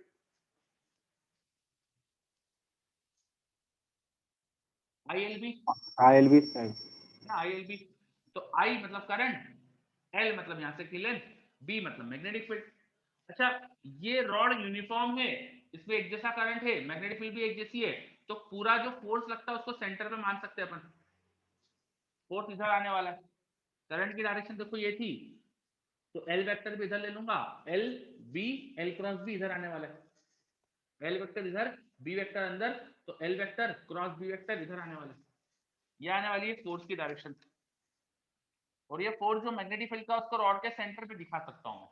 आईएलबी ILB ना, आईएलबी। तो आई मतलब करंट, एल मतलब यहां से की लेंथ, बी मतलब मैग्नेटिक फील्ड। अच्छा, ये रॉड यूनिफॉर्म है, इसमें एक जैसा करंट है, मैग्नेटिक फील्ड भी एक जैसी है, तो पूरा जो फोर्स लगता है उसको सेंटर पे मान सकते हैं अपन। फोर्स इधर आने वाला है, करंट की डायरेक्शन देखो ये थी, तो एल वेक्टर भी इधर ले लूंगा, l B, l cross B इधर आने वाला है, एल वेक्टर इधर, बी वेक्टर अंदर, तो l vector cross B vector इधर आने वाला है, ये आने वाली है फोर्स की डायरेक्शन। और ये फोर्स जो मैग्नेटिक फील्ड का उसको रॉड के सेंटर पे दिखा सकता हूँ मैं।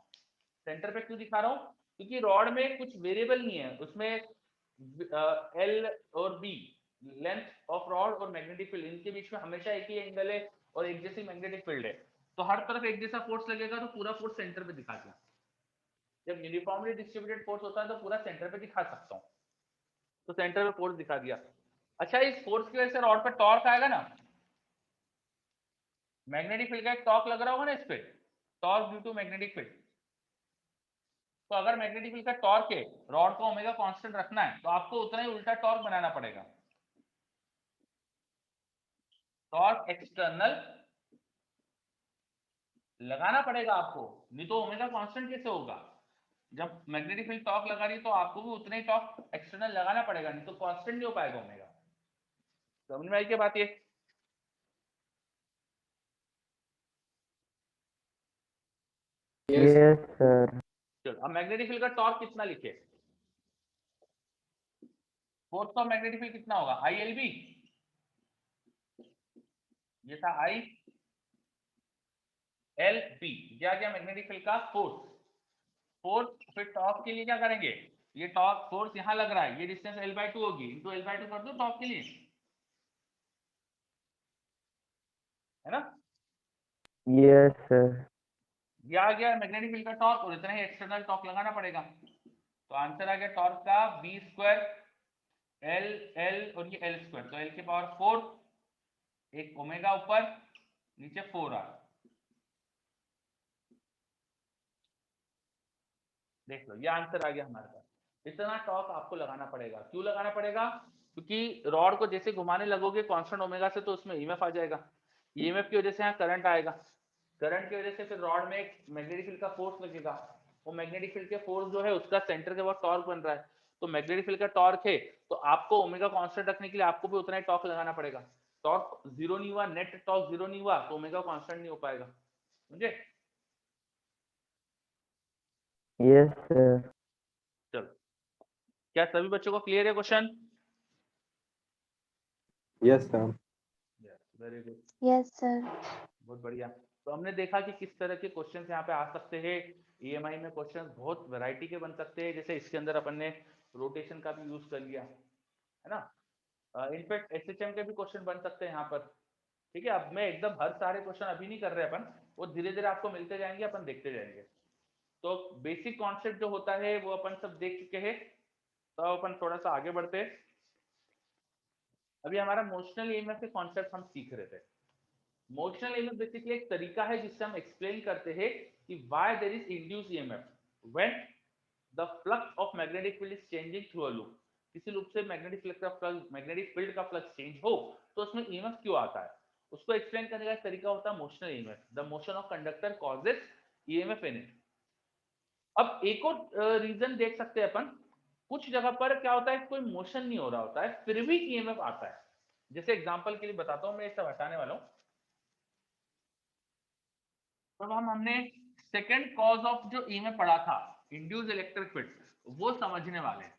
सेंटर पे क्यों दिखा रहा हूँ? क्योंकि रॉड में कुछ वेरिएबल नहीं है, उसमें एल और बी, लेंथ ऑफ रॉड और मैग्नेटिक फील्ड, इनके बीच में हमेशा एक ही एंगल है और एक जैसी मैग्नेटिक फील्ड है, तो हर तरफ एक जैसा फोर्स लगेगा, तो पूरा फोर्स सेंटर पे दिखा दिया। जब यूनिफॉर्मली डिस्ट्रीब्यूटेड फोर्स होता है तो पूरा सेंटर पे दिखा सकता हूँ, तो सेंटर पे फोर्स दिखा दिया। अच्छा, इस फोर्स की वजह से रॉड पर टॉर्क आएगा ना, मैग्नेटिक फील्ड का एक टॉर्क लग रहा होगा ना इस पे, torque due to magnetic field. तो अगर मैग्नेटिक फील्ड का टॉर्क है, रॉड का ओमेगा कांस्टेंट रखना है, तो आपको उतना ही उल्टा टॉर्क बनाना पड़ेगा। टॉर्क एक्सटर्नल लगाना पड़ेगा आपको, नहीं तो ओमेगा कांस्टेंट कैसे होगा? जब मैग्नेटिक फील्ड टॉर्क लगा रही है तो आपको भी उतना ही टॉर्क एक्सटर्नल लगाना पड़ेगा, नहीं तो कांस्टेंट नहीं हो पाएगा ओमेगा। समझ में आई क्या बात? ये यस यस सर। चलो, अब मैग्नेटिक फील्ड का टॉर्क कितना लिखे? फोर्स ऑफ मैग्नेटिक फील्ड कितना होगा? आई एल बी, ये था आई एल बी, ये आ गया मैग्नेटिक फील्ड का फोर्स। फोर्स फिर टॉर्क के लिए क्या करेंगे? ये टॉर्क फोर्स यहां लग रहा है, ये डिस्टेंस एल बाई टू होगी, इंटू एल बाई टू कर दो टॉर्क के लिए, है ना? Yes sir. ये आ गया मैग्नेटिक फील्ड का टॉर्क, और इतना ही एक्सटर्नल टॉर्क लगाना पड़ेगा, तो आंसर आ गया टॉर्क का बी स्क्वायर एल एल और ये एल स्क्वायर, तो एल की पावर 4, एक ओमेगा ऊपर, नीचे 4r। देख लो, ये आंसर आ गया हमारे पास। इतना टॉर्क आपको लगाना पड़ेगा। क्यों लगाना पड़ेगा? क्योंकि रॉड को जैसे घुमाने लगोगे कांस्टेंट ओमेगा से, तो उसमें ईएमएफ आ जाएगा, ईएमएफ की वजह से यहाँ करंट आएगा, करंट की वजह से फिर रॉड में एक मैग्नेटिक फील्ड का फोर्स लगेगा, वो मैग्नेटिक फील्ड के फोर्स जो है उसका सेंटर के बाद टॉर्क बन रहा है, तो मैग्नेटिक फील्ड का टॉर्क है, तो आपको ओमेगा कांस्टेंट रखने के लिए आपको भी उतना ही टॉर्क लगाना पड़ेगा। टॉर्क जीरो नहीं हुआ, नेट टॉर्क जीरो नहीं हुआ, तो ओमेगा कांस्टेंट नहीं हो पाएगा, समझे? Yes sir. चलो, क्या सभी बच्चों को क्लियर है question? Yes sir. Very good, yes sir. बहुत बढ़िया। तो हमने देखा कि किस तरह के क्वेश्चन यहाँ पे आ सकते हैं। ईएमआई में क्वेश्चन बहुत वैरायटी के बन सकते हैं, जैसे इसके अंदर अपन ने रोटेशन का भी यूज कर लिया, है ना? इनफैक्ट एसएचएम के भी क्वेश्चन बन सकते हैं यहाँ पर। ठीक है, अब मैं एकदम हर सारे क्वेश्चन अभी नहीं कर रहे अपन, वो धीरे धीरे आपको मिलते जाएंगे, अपन देखते जाएंगे। तो बेसिक कॉन्सेप्ट जो होता है वो अपन सब देख चुके हैं। तो अपन थोड़ा सा आगे बढ़ते हैं। अभी हमारा मोशनल ईएमएफ के कॉन्सेप्ट हम सीख रहे थे। मोशनल ईएमएफ बेसिकली एक तरीका है जिससे हम एक्सप्लेन करते हैं कि why there is induced EMF when the flux of magnetic field is changing through a loop. किसी लूप से मैग्नेटिक फील्ड का फ्लक्स चेंज हो तो उसमें ईएमएफ क्यों आता है, उसको एक्सप्लेन करने का तरीका होता है motional EMF. The motion of conductor causes EMF in it. अब एक और रीजन देख सकते हैं अपन, कुछ जगह पर क्या होता है कोई मोशन नहीं हो रहा होता है फिर भी ईएमएफ आता है। जैसे एग्जांपल के लिए बताता हूं, मैं ये सब हटाने वाला हूं। तो हमने सेकंड कॉज ऑफ जो ईएमएफ पढ़ा था इंड्यूस इलेक्ट्रिक फील्ड, वो समझने वाले हैं।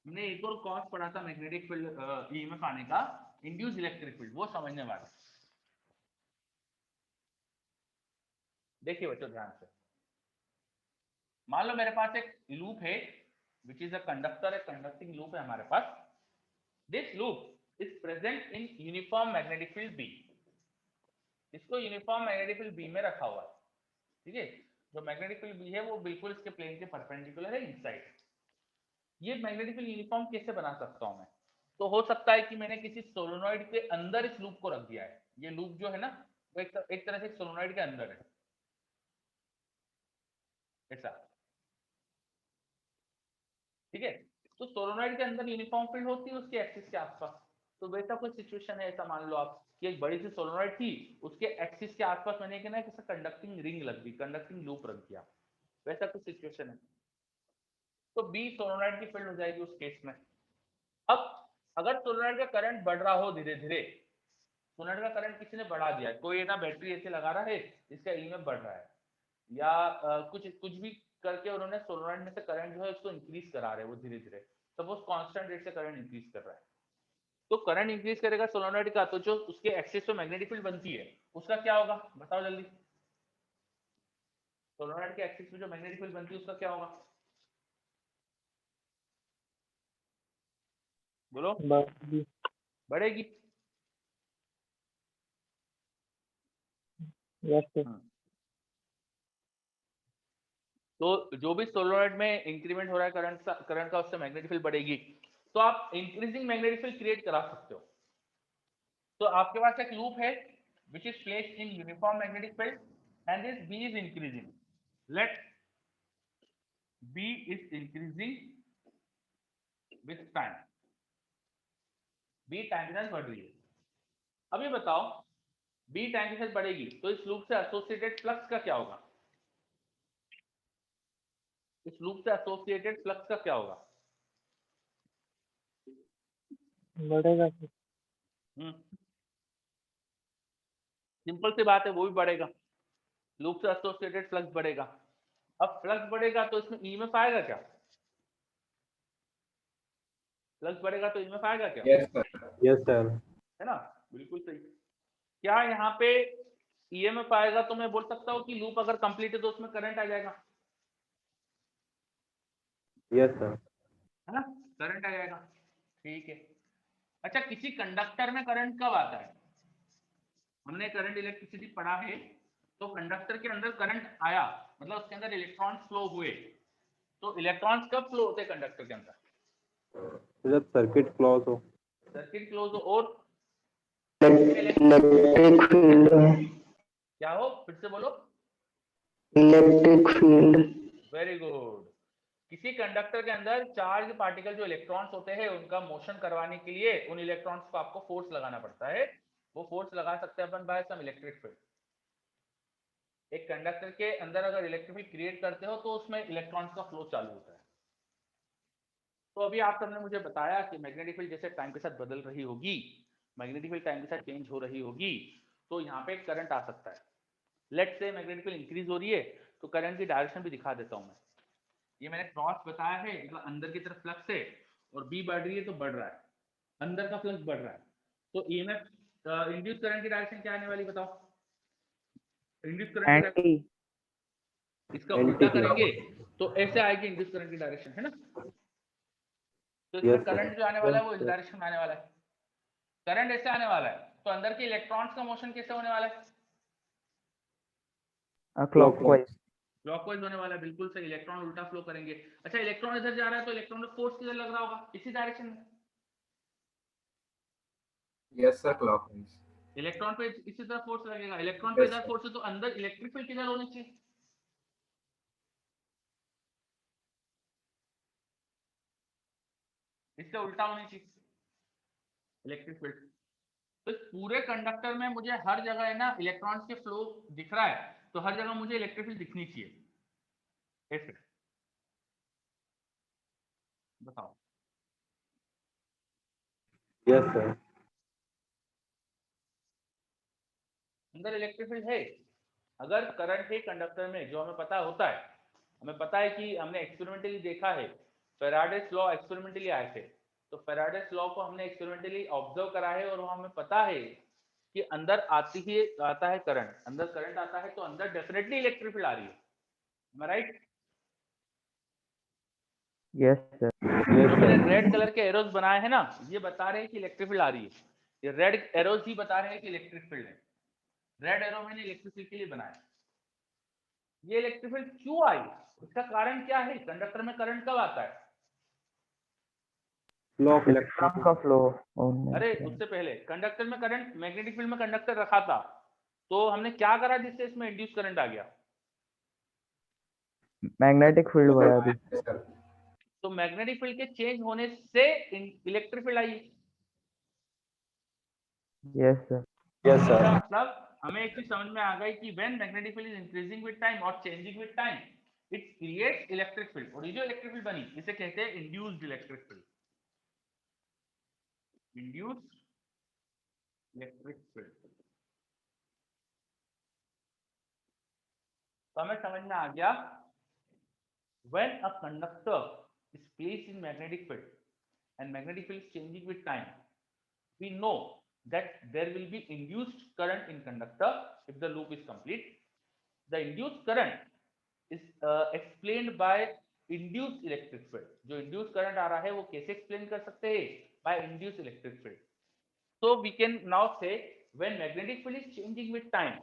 हमने एक और कॉज पढ़ा था मैग्नेटिक फील्ड ईएमएफ आने का, इंड्यूस इलेक्ट्रिक फील्ड, वो समझने वाले। देखिए बच्चों ध्यान से, मान लो मेरे पास एक लूप है विच इज अ कंडक्टर, एक कंडक्टिंग लूप है हमारे पास। This loop is present in uniform magnetic field B. इसको यूनिफॉर्म मैग्नेटिक फील्ड बी में रखा हुआ है, ठीक है। जो मैग्नेटिक फील्ड बी है वो बिल्कुल इसके प्लेन के परपेंडिकुलर है इनसाइड। ये मैग्नेटिक फील्ड यूनिफॉर्म कैसे बना सकता हूं मैं, तो हो सकता है कि मैंने किसी सोलेनॉइड के अंदर इस लूप को रख दिया है। ये लूप जो है ना वो एक तरह से सोलेनॉइड के अंदर है, ऐसा, ठीक है। तो सोलेनॉइड के अंदर यूनिफॉर्म फील्ड होती है उसके एक्सिस के आसपास। तो वैसा कोई सिचुएशन है, ऐसा मान लो आप कि एक बड़ी सी सोलेनॉइड थी, उसके एक्सिस के आसपास मैंने क्या ना कैसा कंडक्टिंग रिंग लग दी, कंडक्टिंग लूप रख दिया, वैसा कुछ सिचुएशन है। तो बी सोलेनॉइड की फील्ड हो जाएगी उस केस में। अब अगर सोलेनॉइड का करंट बढ़ रहा हो धीरे धीरे, सोलेनॉइड का करंट किसी ने बढ़ा दिया, कोई ना बैटरी ऐसे लगा रहा है इसका ईएमएफ बढ़ रहा है, या कुछ कुछ भी करके उन्होंने सोलेनॉइड में से करंट जो है उसको इंक्रीज करा रहे हैं वो धीरे धीरे, सपोज कांस्टेंट रेट से करंट इंक्रीज कर रहा है। तो करंट इंक्रीज करेगा सोलेनॉइड का, तो जो उसके एक्सिस पे मैग्नेटिक फील्ड बनती है उसका क्या होगा बताओ जल्दी। सोलेनॉइड के एक्सिस पे जो मैग्नेटिक फील्ड बनती है उसका क्या होगा, बोलो। बढ़ेगी। तो जो भी सोलेनॉइड में इंक्रीमेंट हो रहा है करंट का उससे मैग्नेटिक फील्ड बढ़ेगी। तो आप इंक्रीजिंग मैग्नेटिक फील्ड क्रिएट करा सकते हो। तो आपके पास एक लूप है which is placed in uniform magnetic field and this B is increasing. Let B is increasing with time. B time के साथ बढ़ रही है। अब ये बताओ B टाइम के साथ बढ़ेगी तो इस लूप से एसोसिएटेड फ्लक्स का क्या होगा, इस लूप से एसोसिएटेड फ्लक्स का क्या होगा, बढ़ेगा। सिंपल सी बात है, वो भी बढ़ेगा, लूप से एसोसिएटेड फ्लक्स बढ़ेगा। अब फ्लक्स बढ़ेगा तो इसमें ईएमएफ आएगा क्या, फ्लक्स बढ़ेगा तो ईएमएफ आएगा क्या? यस सर, है ना, बिल्कुल सही। क्या यहाँ पे ईएमएफ आएगा तो मैं बोल सकता हूँ कि लूप अगर कंप्लीट है तो उसमें करंट आ जाएगा, यस सर, है ना, करंट आ जाएगा, ठीक है। अच्छा, किसी कंडक्टर में करंट कब आता है, हमने करंट इलेक्ट्रिसिटी पढ़ा है, तो कंडक्टर के अंदर करंट आया मतलब उसके अंदर इलेक्ट्रॉन्स फ्लो हुए। तो इलेक्ट्रॉन्स कब फ्लो होते हैं कंडक्टर के अंदर, जब सर्किट क्लोज हो, सर्किट क्लोज हो और इलेक्ट्रिक फील्ड, क्या हो, फिर से बोलो। Electric field. Very good. किसी कंडक्टर के अंदर चार्ज पार्टिकल जो इलेक्ट्रॉन्स होते हैं उनका मोशन करवाने के लिए उन इलेक्ट्रॉन्स को आपको फोर्स लगाना पड़ता है। वो फोर्स लगा सकते हैं अपन बाय सम इलेक्ट्रिक फील्ड। एक कंडक्टर के अंदर अगर इलेक्ट्रिक फील्ड क्रिएट करते हो तो उसमें इलेक्ट्रॉन्स का फ्लो चालू होता है। तो अभी आप सबने मुझे बताया कि मैग्नेटिक फील्ड जैसे टाइम के साथ बदल रही होगी, मैग्नेटिक फील्ड टाइम के साथ चेंज हो रही होगी, तो यहाँ पे करंट आ सकता है। Let's say magnetic field increase हो रही है तो करंट की डायरेक्शन भी दिखा देता हूँ मैं। ये मैंने क्रॉस बताया है, मतलब अंदर की तरफ फ्लक्स है और बी बढ़ रही है तो बढ़ रहा है, अंदर का फ्लक्स बढ़ रहा है। तो ईएमएफ इंड्यूस करंट की डायरेक्शन क्या आने वाली बताओ, इंड्यूस करंट की इसका उल्टा करेंगे तो ऐसे आएगी इंड्यूस करंट की डायरेक्शन, है ना। तो इसमें करंट जो आने वाला है वो इस डायरेक्शन में आने वाला है, करंट ऐसे आने वाला है, तो अंदर के इलेक्ट्रॉन्स का मोशन कैसे होने वाला है, क्लॉकवाइज। क्लॉकवाइज होने वाला है, बिल्कुल सही, इलेक्ट्रॉन उल्टा फ्लो करेंगे। अच्छा इलेक्ट्रॉन इधर जा रहा है तो इलेक्ट्रॉन पे फोर्स किधर लग रहा होगा, इसी डायरेक्शन में। Yes sir, clockwise. इलेक्ट्रॉन पे इसी तरह फोर्स लगेगा, इलेक्ट्रॉन पे यस इधर सर। फोर्स है तो अंदर इलेक्ट्रिक फील्ड किधर होनी चाहिए, इससे उल्टा होनी चाहिए इलेक्ट्रिक फील्ड। तो इस पूरे कंडक्टर में मुझे हर जगह है ना इलेक्ट्रॉन्स के फ्लो दिख रहा है, तो हर जगह मुझे इलेक्ट्रिक फील्ड दिखनी चाहिए, ऐसे। बताओ। Yes sir. अंदर इलेक्ट्रिक फील्ड है। अगर करंट है कंडक्टर में, जो हमें पता होता है, हमें पता है कि हमने एक्सपेरिमेंटली देखा है, फैराडेस लॉ एक्सपेरिमेंटली आए थे, तो फैराडेस लॉ को हमने एक्सपेरिमेंटली ऑब्जर्व करा है और वो हमें पता है कि अंदर आती ही आता है करंट, अंदर करंट आता है तो अंदर डेफिनेटली इलेक्ट्रिक फील्ड आ रही है, राइट। Yes sir. जो मैंने रेड कलर के एरोज बनाए हैं ना, ये बता रहे हैं कि इलेक्ट्रिक फील्ड आ रही है, ये रेड एरोज ही बता रहे हैं कि इलेक्ट्रिक फील्ड है। रेड एरो मैंने इलेक्ट्रिक फील्ड के लिए बनाया। ये इलेक्ट्रिक फील्ड क्यों आई, इसका कारण क्या है, कंडक्टर में करंट कब आता है, फ्लो ऑफ इलेक्ट्रॉन का फ्लो होने अरे से। उससे पहले कंडक्टर में करंट, मैग्नेटिक फील्ड में कंडक्टर रखा था, तो हमने क्या करा जिससे इसमें इंड्यूस करंट आ गया, मैग्नेटिक फील्ड बढ़ा दी। सर। तो मैग्नेटिक फील्ड के चेंज होने से इलेक्ट्रिक फील्ड आई। Yes sir. Yes sir. इसका मतलब हमें एक चीज समझ में आ गई कि when magnetic field is increasing with time और changing with time, it creates electric field, और ये जो इलेक्ट्रिक फील्ड बनी इसे कहते हैं induced electric field, induced electric field. तो हमें समझ में आ गया, when a conductor is placed in magnetic field and magnetic field is changing with time, we know that there will be induced current in conductor if the loop is complete. The induced current is explained by induced electric field. जो induced current आ रहा है वो कैसे explain कर सकते हैं, by induced electric field. So we can now say when magnetic field is changing with time,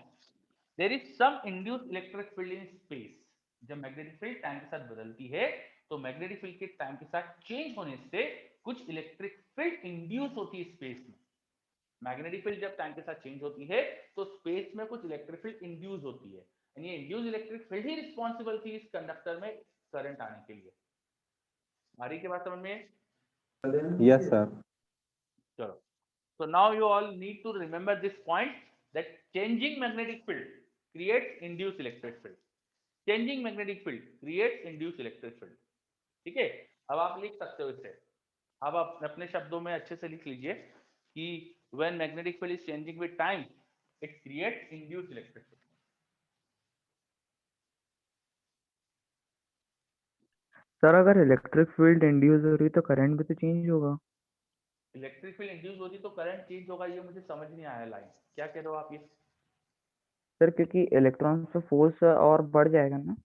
there is some induced electric field in space. जब magnetic field time के साथ बदलती है तो मैग्नेटिक फील्ड के टाइम के साथ चेंज होने से कुछ इलेक्ट्रिक फील्ड इंड्यूस होती है स्पेस में। मैग्नेटिक फील्ड जब टाइम के साथ चेंज होती है तो स्पेस में कुछ इलेक्ट्रिक फील्ड इंड्यूस होती है, यानी ये इंड्यूस इलेक्ट्रिक फील्ड ही रिस्पॉन्सिबल थी इस कंडक्टर में करंट आने के लिए। हमारी के बात समझ में? Yes sir. चलो, so now you all need to remember this point that changing magnetic field creates induced electric field. Changing magnetic field creates induced electric field. ठीक है, अब आप लिख सकते हो इसे, अब आप अपने शब्दों में अच्छे से लिख लीजिए कि when magnetic field is changing with time, it creates induced electric field. Sir अगर इलेक्ट्रिक फील्ड इंड्यूस हो रही तो करंट भी तो चेंज होगा। इलेक्ट्रिक फील्ड इंड्यूस होती तो करंट चेंज होगा, ये मुझे समझ नहीं आया लाइन, क्या कह रहे हो आप ये? सर क्योंकि इलेक्ट्रॉन पे फोर्स और बढ़ जाएगा ना।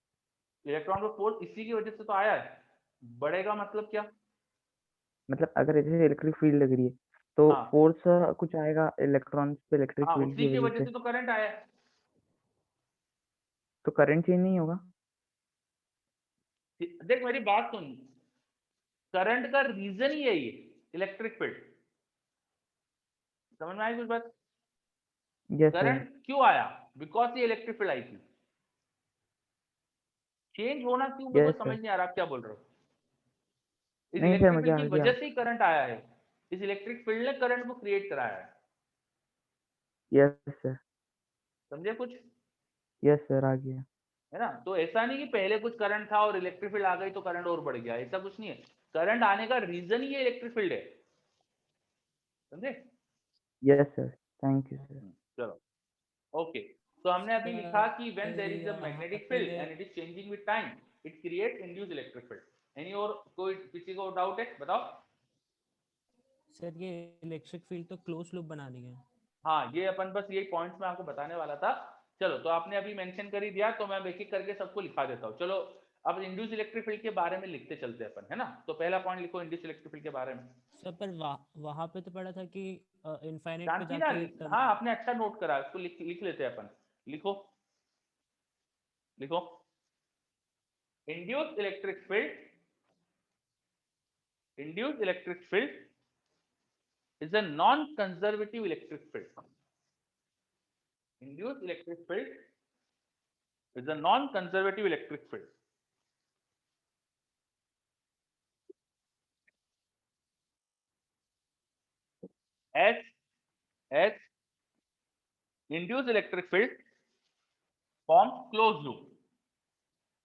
इलेक्ट्रॉन का फोर्स इसी की वजह से तो आया है, बढ़ेगा मतलब क्या? मतलब अगर जैसे इलेक्ट्रिक फील्ड लग रही है तो हाँ फोर्स कुछ आएगा इलेक्ट्रॉन पे इलेक्ट्रिक हाँ, फील्ड की उसी की वजह वजह से, से तो करंट आया है। तो करंट चेंज नहीं होगा। देख मेरी बात सुन, करंट का रीजन ही यही है, इलेक्ट्रिक फील्ड। समझ में आई कुछ बात? Yes sir. करंट क्यों आया, बिकॉज ये इलेक्ट्रिक फील्ड आई थी। चेंज होना क्यों, मेरे को यस समझ सर। नहीं आ रहा आप क्या बोल रहे हो। इस नहीं सर इलेक्ट्रिक मुझे फील्ड आ की गया। वजह से ही करंट आया है, इस इलेक्ट्रिक फील्ड ने करंट को क्रिएट कराया है। Yes sir. समझे कुछ? यस सर आ गया। है ना, तो ऐसा नहीं कि पहले कुछ करंट था और इलेक्ट्रिक फील्ड आ गई तो करंट और बढ़ गया, ऐसा कुछ नहीं है। करंट आने का रीजन ही ये इलेक्ट्रिक फील्ड है, समझे? Yes sir, thank you sir. चलो ओके, तो हमने अभी लिखा कि when there is a magnetic field and it is changing with time, it creates induced electric field. Any और कोई किसी को डाउट है, बताओ। सर ये इलेक्ट्रिक फील्ड तो क्लोज लूप बना दी है। हाँ, ये अपन बस यही पॉइंट्स में आपको बताने वाला था। चलो, तो आपने अभी मेंशन कर ही दिया तो मैं एक एक करके सबको लिखा देता हूँ। चलो, अब इंड्यूस इलेक्ट्रिक फील्ड के बारे में लिखते चलते हैं अपन, है ना। तो पहला पॉइंट लिखो इंड्यूस इलेक्ट्रिक फील्ड के बारे में। सर पर वहाँ पे तो पढ़ा था कि इनफाइनाइट पे शांति ना, जाके हाँ आपने अच्छा नोट करा, इसको लिख लेते हैं अपन। लिखो लिखो। induced electric field is a non-conservative electric field. Induced electric field is a non-conservative electric field. As induced electric field forms closed loop.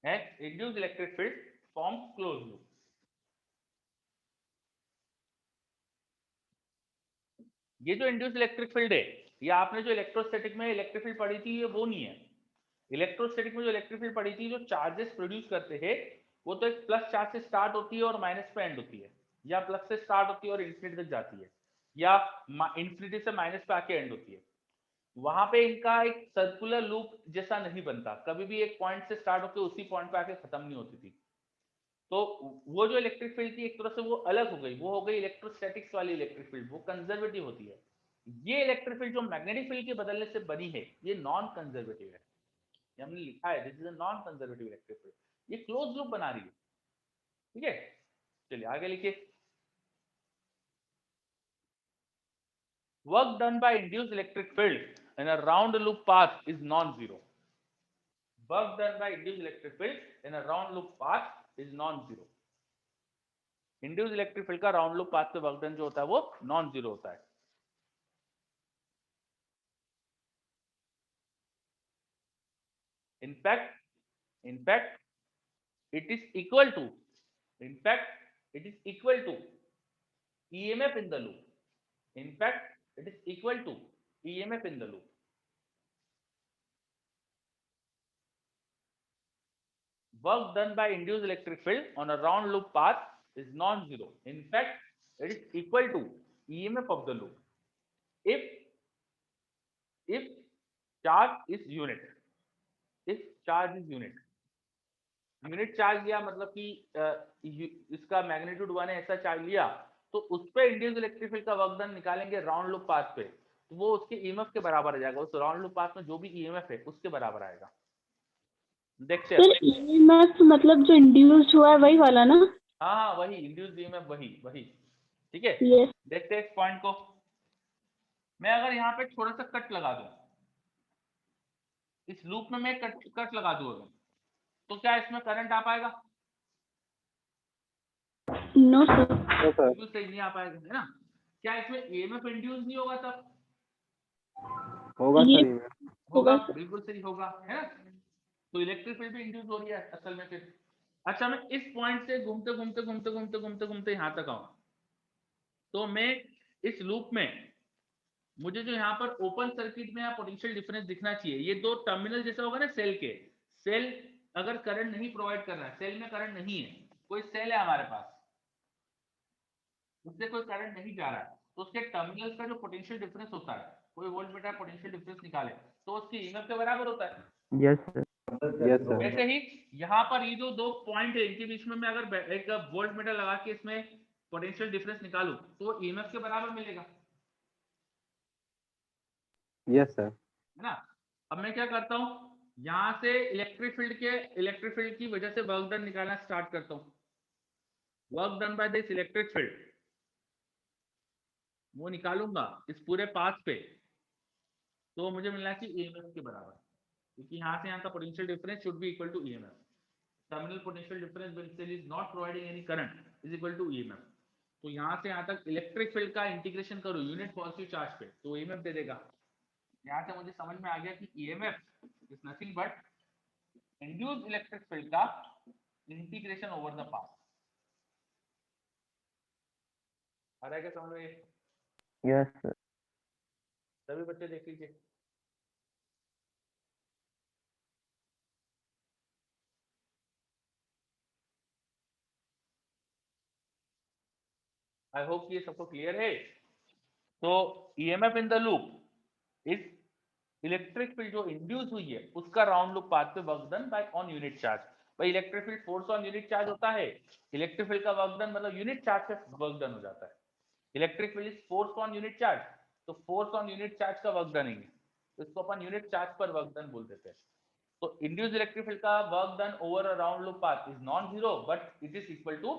As induced electric field forms closed loop. ये जो induced electric field है, ये आपने जो electrostatic में electric field पढ़ी थी, ये वो नहीं है। इलेक्ट्रोस्टैटिक में जो इलेक्ट्रिक फील्ड पढ़ी थी, जो चार्जेस प्रोड्यूस करते हैं, वो तो एक प्लस चार्ज से स्टार्ट होती है और माइनस पे एंड होती है, या प्लस से स्टार्ट होती है और इन्फिनिटी तक जाती है, या इन्फिनिटी से माइनस पे आके एंड होती है। वहां पे इनका एक सर्कुलर लूप जैसा नहीं बनता, कभी भी एक पॉइंट से स्टार्ट होकर उसी पॉइंट पे आके खत्म नहीं होती थी। तो वो जो इलेक्ट्रिक फील्ड थी एक तरह से वो अलग हो गई, वो हो गई इलेक्ट्रोस्टैटिक्स वाली इलेक्ट्रिक फील्ड, वो कंजर्वेटिव होती है। ये इलेक्ट्रिक फील्ड जो मैग्नेटिक फील्ड के बदलने से बनी है, ये नॉन कंजर्वेटिव है। हमने लिखा है this is a non conservative electric field, ये क्लोज लूप बना रही है। ठीक है, चलिए आगे लिखिए। Work done bye induced electric field in a round loop path is non zero. Work done bye induced electric field in a round loop path is non zero. Induced electric field का round loop path पे work done जो होता है वो non zero होता है। In fact, it is equal to, in fact, it is equal to EMF in the loop. In fact, it is equal to EMF in the loop. Work done by induced electric field on a round loop path is non-zero. In fact, it is equal to EMF of the loop. If charge is unit, if charge is unit, unit charge लिया मतलब कि इसका magnitude 1 है ऐसा charge लिया, तो उस पे इंड्यूस्ड इलेक्ट्रिक फील्ड का वर्क डन निकालेंगे राउंड लूप पाथ पे, तो वो उसके ईएमएफ के बराबर आ जाएगा। उस राउंड लूप पाथ में जो भी ईएमएफ है उसके बराबर आएगा। देखते हैं ईएमएफ मतलब जो इंड्यूस्ड हुआ है वही वाला ना? हाँ वही इंड्यूस्ड ईएमएफ, वही ठीक है। yes. देखते हैं इस पॉइंट को। मैं अगर यहाँ पे थोड़ा सा कट लगा दूं, इस लूप में मैं कट लगा दूं अगर, तो क्या इसमें करंट आ पाएगा? No sir. बिल्कुल सही नहीं आ पाएगा, है ना। क्या इसमें ईएमएफ इंड्यूस नहीं होगा तब? होगा सर, होगा, बिल्कुल सही होगा, है ना। तो इलेक्ट्रिक फील्ड भी इंड्यूस हो रही है असल में फिर। अच्छा, मैं इस पॉइंट से घूमते यहाँ तक आऊं, तो मैं इस लूप में मुझे जो यहाँ पर ओपन सर्किट में यहाँ पोटेंशियल डिफरेंस दिखना चाहिए। ये दो टर्मिनल जैसा होगा ना सेल के, सेल अगर करंट नहीं प्रोवाइड कर रहा है, सेल में करंट नहीं है, कोई सेल है हमारे पास, उससे कोई करंट नहीं जा रहा है, तो उसके टर्मिनल्स का जो पोटेंशियल डिफरेंस होता है, कोई वोल्टमीटर पोटेंशियल डिफरेंस निकाले तो उसकी ईएमएफ के बराबर होता है। Yes sir. वैसे ही यहाँ पर ये जो दो पॉइंट है इनके बीच में मैं अगर एक वोल्टमीटर लगा के इसमें पोटेंशियल डिफरेंस निकालूं तो ईएमएफ के बराबर मिलेगा। Yes sir. है ना। अब मैं क्या करता हूँ, यहाँ से इलेक्ट्रिक फील्ड की वजह से वर्क डन निकालना स्टार्ट करता हूँ। Work done by this electric field वो निकालूंगा इस पूरे पाथ पे, तो मुझे मिलना चाहिए ईएमएफ के बराबर, क्योंकि यहाँ से यहाँ का potential difference should be equal to EMF. Terminal potential difference when cell is not providing any current is equal to EMF. तो यहाँ से यहाँ तक इलेक्ट्रिक फील्ड का इंटीग्रेशन करो यूनिट पॉजिटिव चार्ज पे, तो ईएमएफ दे देगा। यहाँ से मुझे समझ में आ गया कि EMF is nothing but induced electric field का इंटीग्रेशन ओवर द पाथ। आ रहा है क्या समझ में? Yes sir. सभी बच्चे देख लीजिए। आई होप ये सबको क्लियर है। तो EMF in the loop is electric field जो इंड्यूस हुई है उसका राउंड लूप पाथ पे work done by on unit charge. भाई electric field force on unit charge होता है, इलेक्ट्रिक फील्ड का वर्क डन मतलब यूनिट चार्ज पे वर्क डन हो जाता है। Electric field is force on unit charge, तो फोर्स ऑन यूनिट चार्ज का वर्क डन है, तो इसको अपन यूनिट चार्ज पर वर्क डन बोल देते हैं। तो इंड्यूस्ड इलेक्ट्रिक फील्ड का work done over a round loop path is non zero but it is equal to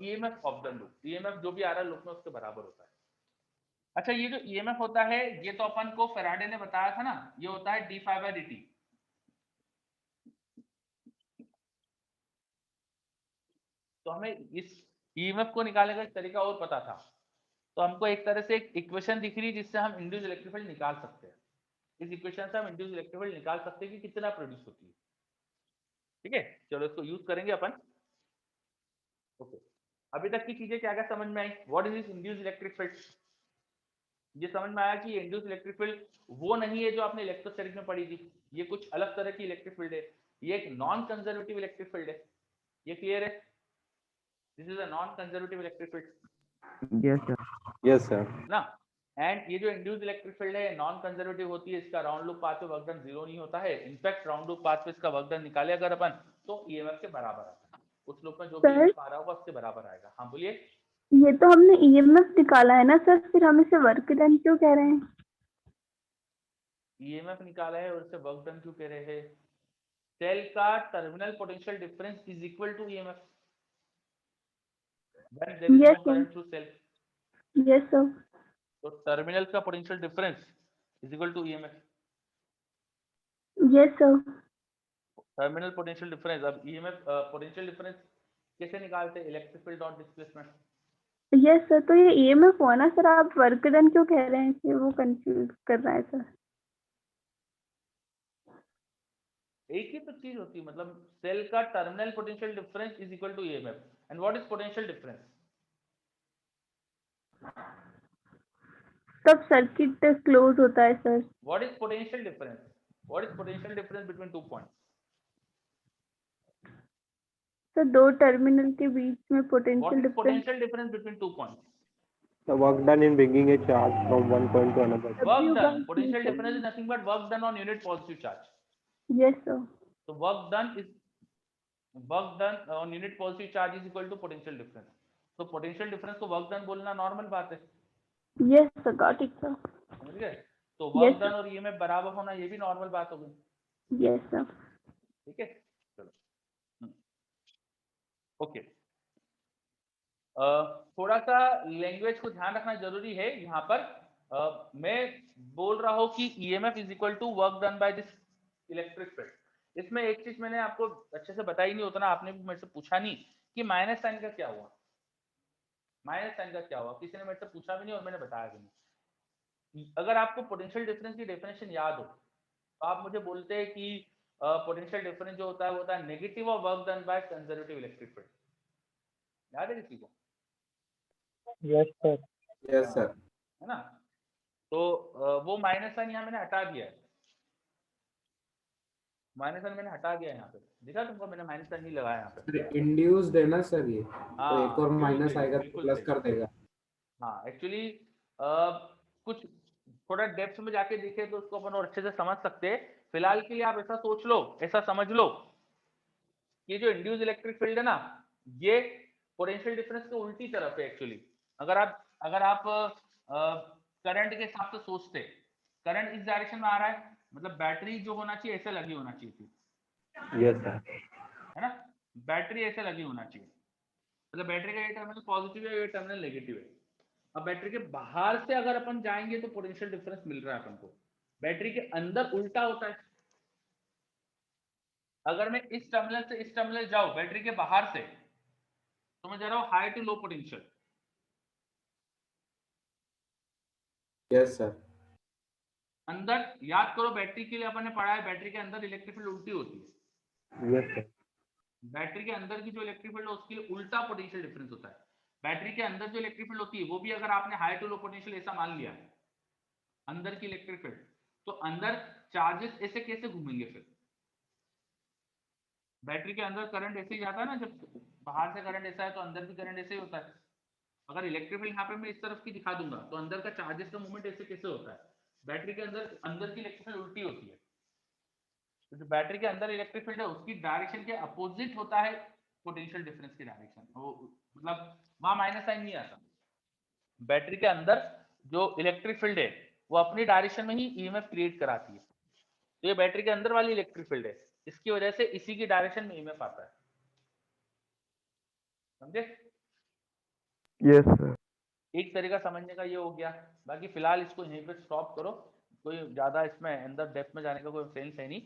EMF of the loop. EMF जो भी आ रहा है लूप में उसके बराबर होता है। अच्छा, ये जो ईएमएफ होता है ये तो अपन को फैराडे ने बताया था ना, ये होता है d∅dt। तो हमें इस ईएमएफ को निकालने का एक तरीका और पता था, तो हमको एक तरह से एक इक्वेशन दिख रही है जिससे हम इंड्यूस्ड इलेक्ट्रिक फील्ड निकाल सकते हैं। इस इक्वेशन से हम इंड्यूस्ड इलेक्ट्रिक फील्ड निकाल सकते हैं कि कितना प्रोड्यूस होती है। ठीक है, चलो इसको यूज करेंगे अपन। ओके, अभी तक की चीजें क्या क्या समझ में आई? What is this induced electric field? ये समझ में आया कि इंड्यूस्ड इलेक्ट्रिक फील्ड वो नहीं है जो आपने इलेक्ट्रोस्टैटिक में पढ़ी थी, ये कुछ अलग तरह की इलेक्ट्रिक फील्ड है, ये एक नॉन कंजर्वेटिव इलेक्ट्रिक फील्ड है। ये क्लियर है? This is a non conservative electric field. Yes sir ना, एंड ये जो इंड्यूस्ड इलेक्ट्रिक फील्ड है नॉन कंजर्वेटिव होती है, इसका राउंड लूप पाथ पे वर्क डन जीरो नहीं होता है। इनफैक्ट राउंड लूप पाथ पे इसका वर्क डन निकाले अगर अपन तो ईएमएफ के बराबर आता है, उस लूप में जो भी सर? ईएमएफ आ रहा होगा उसके बराबर आएगा। हाँ बोलिए। ये तो हमने ईएमएफ निकाला है ना सर, फिर हम इसे वर्क डन क्यों कह रहे हैं? ईएमएफ निकाला है और इससे वर्क डन क्यों कह रहे हैं? सेल का terminal potential difference is equal to EMF when there is Yes, no sir. Current through cell. Yes sir. तो टर्मिनल का potential difference is equal to EMF. Yes sir. Terminal potential difference, अब EMF potential difference कैसे निकालते हैं? Electric field dot displacement. Yes sir, तो ये EMF हुआ ना सर, आप वर्क डन क्यों कह रहे हैं कि वो कंफ्यूज कर रहा है सर? एक ही तो चीज होती है, मतलब सेल का terminal potential difference is equal to EMF. And what is potential difference? तब सर्किट क्लोज होता है sir. What is potential difference? What is potential difference between two points? Sir दो टर्मिनल के बीच में what potential is difference. Potential difference between two points? The work done in bringing a charge from one point to another. Work done, potential difference is nothing but work done on unit positive charge. Yes sir. तो work done on unit positive charge is equal to potential difference. तो potential difference को work done बोलना normal बात है, yes sir, got it sir. समझ गए? तो work Yes, done और ईएमएफ बराबर होना ये भी नॉर्मल बात हो गई। Yes sir. ठीक है, चलो ओके। थोड़ा सा लैंग्वेज को ध्यान रखना जरूरी है यहाँ पर। मैं बोल रहा हूँ कि EMF is equal to work done by this electric field. इसमें एक चीज मैंने आपको अच्छे से बताई नहीं, उतना आपने भी मेरे से पूछा नहीं कि माइनस साइन का क्या हुआ। माइनस साइन का क्या हुआ किसी ने मेरे से पूछा भी नहीं और मैंने बताया भी नहीं। अगर आपको पोटेंशियल डिफरेंस की डेफिनेशन याद हो तो आप मुझे बोलते हैं कि पोटेंशियल डिफरेंस जो होता है वो होता है negative of work done by conservative electric field. याद है किसी को? Yes, sir. Yes sir. है ना? तो वो माइनस साइन यहाँ मैंने हटा दिया है। माइनस साइन मैंने हटा दिया है यहाँ पे, दिखा तुमको? मैंने माइनस साइन नहीं लगाया यहाँ पे। इंड्यूस्ड है ना सर ये, तो एक और बिल्कुल माइनस सही, आएगा तो बिल्कुल प्लस सही। कर देगा। हाँ एक्चुअली कुछ थोड़ा डेप्थ में जाके देखे तो उसको अपन और अच्छे से समझ सकते हैं। फिलहाल के लिए आप ऐसा सोच लो, ऐसा समझ लो कि जो इंड्यूस्ड इलेक्ट्रिक फील्ड है ना ये पोटेंशियल डिफरेंस के उल्टी तरफ है एक्चुअली। अगर आप करंट के हिसाब से सोचते, करंट इस डायरेक्शन में आ रहा है, मतलब बैटरी जो होना चाहिए ऐसे लगी होना चाहिए थी, Yes, sir. है ना? बैटरी ऐसे लगी होना चाहिए, मतलब बैटरी का ये टर्मिनल पॉजिटिव है, ये टर्मिनल नेगेटिव है। अब बैटरी के बाहर से अगर अपन जाएंगे तो पोटेंशियल डिफरेंस मिल रहा है अपन को, बैटरी के अंदर उल्टा होता है। अगर मैं इस टर्मिनल से इस टर्मिनल जाऊं बैटरी के बाहर से तो मैं जा रहा हूं high to low potential. Yes sir. अंदर याद करो, बैटरी के लिए अपन ने पढ़ा है बैटरी के अंदर इलेक्ट्रिक फील्ड उल्टी होती है। Yes, sir. बैटरी के अंदर की जो इलेक्ट्रिक फील्ड है उसके लिए उल्टा पोटेंशियल डिफरेंस होता है। बैटरी के अंदर जो इलेक्ट्रिक फील्ड होती है वो भी अगर आपने हाई टू लो पोटेंशियल ऐसा मान लिया अंदर की इलेक्ट्रिक फील्ड, तो अंदर चार्जेस ऐसे कैसे घूमेंगे? फिर बैटरी के अंदर करंट ऐसे ही जाता है ना, जब बाहर से करंट ऐसा है तो अंदर भी करंट ऐसे ही होता है। अगर इलेक्ट्रिक फील्ड यहाँ पे मैं इस तरफ की दिखा दूंगा तो अंदर का चार्जेस का मूवमेंट ऐसे कैसे होता है? बैटरी के अंदर की इलेक्ट्रिक फील्ड उल्टी होती है। तो जो बैटरी के अंदर इलेक्ट्रिक फील्ड है उसकी डायरेक्शन के अपोजिट होता है पोटेंशियल डिफरेंस की डायरेक्शन। वो मतलब वहां माइनस साइन नहीं आता। बैटरी के अंदर जो इलेक्ट्रिक फील्ड है वो अपनी डायरेक्शन में ही ईएमएफ क्रिएट कराती है। तो ये बैटरी के अंदर वाली इलेक्ट्रिक फील्ड है, इसकी वजह से इसी की डायरेक्शन में ईएमएफ आता है, समझे? Yes sir. एक तरीका समझने का ये हो गया। बाकी फिलहाल इसको यहीं पे स्टॉप करो, कोई ज्यादा इसमें अंदर डेप्थ में जाने का कोई सेंस है नहीं।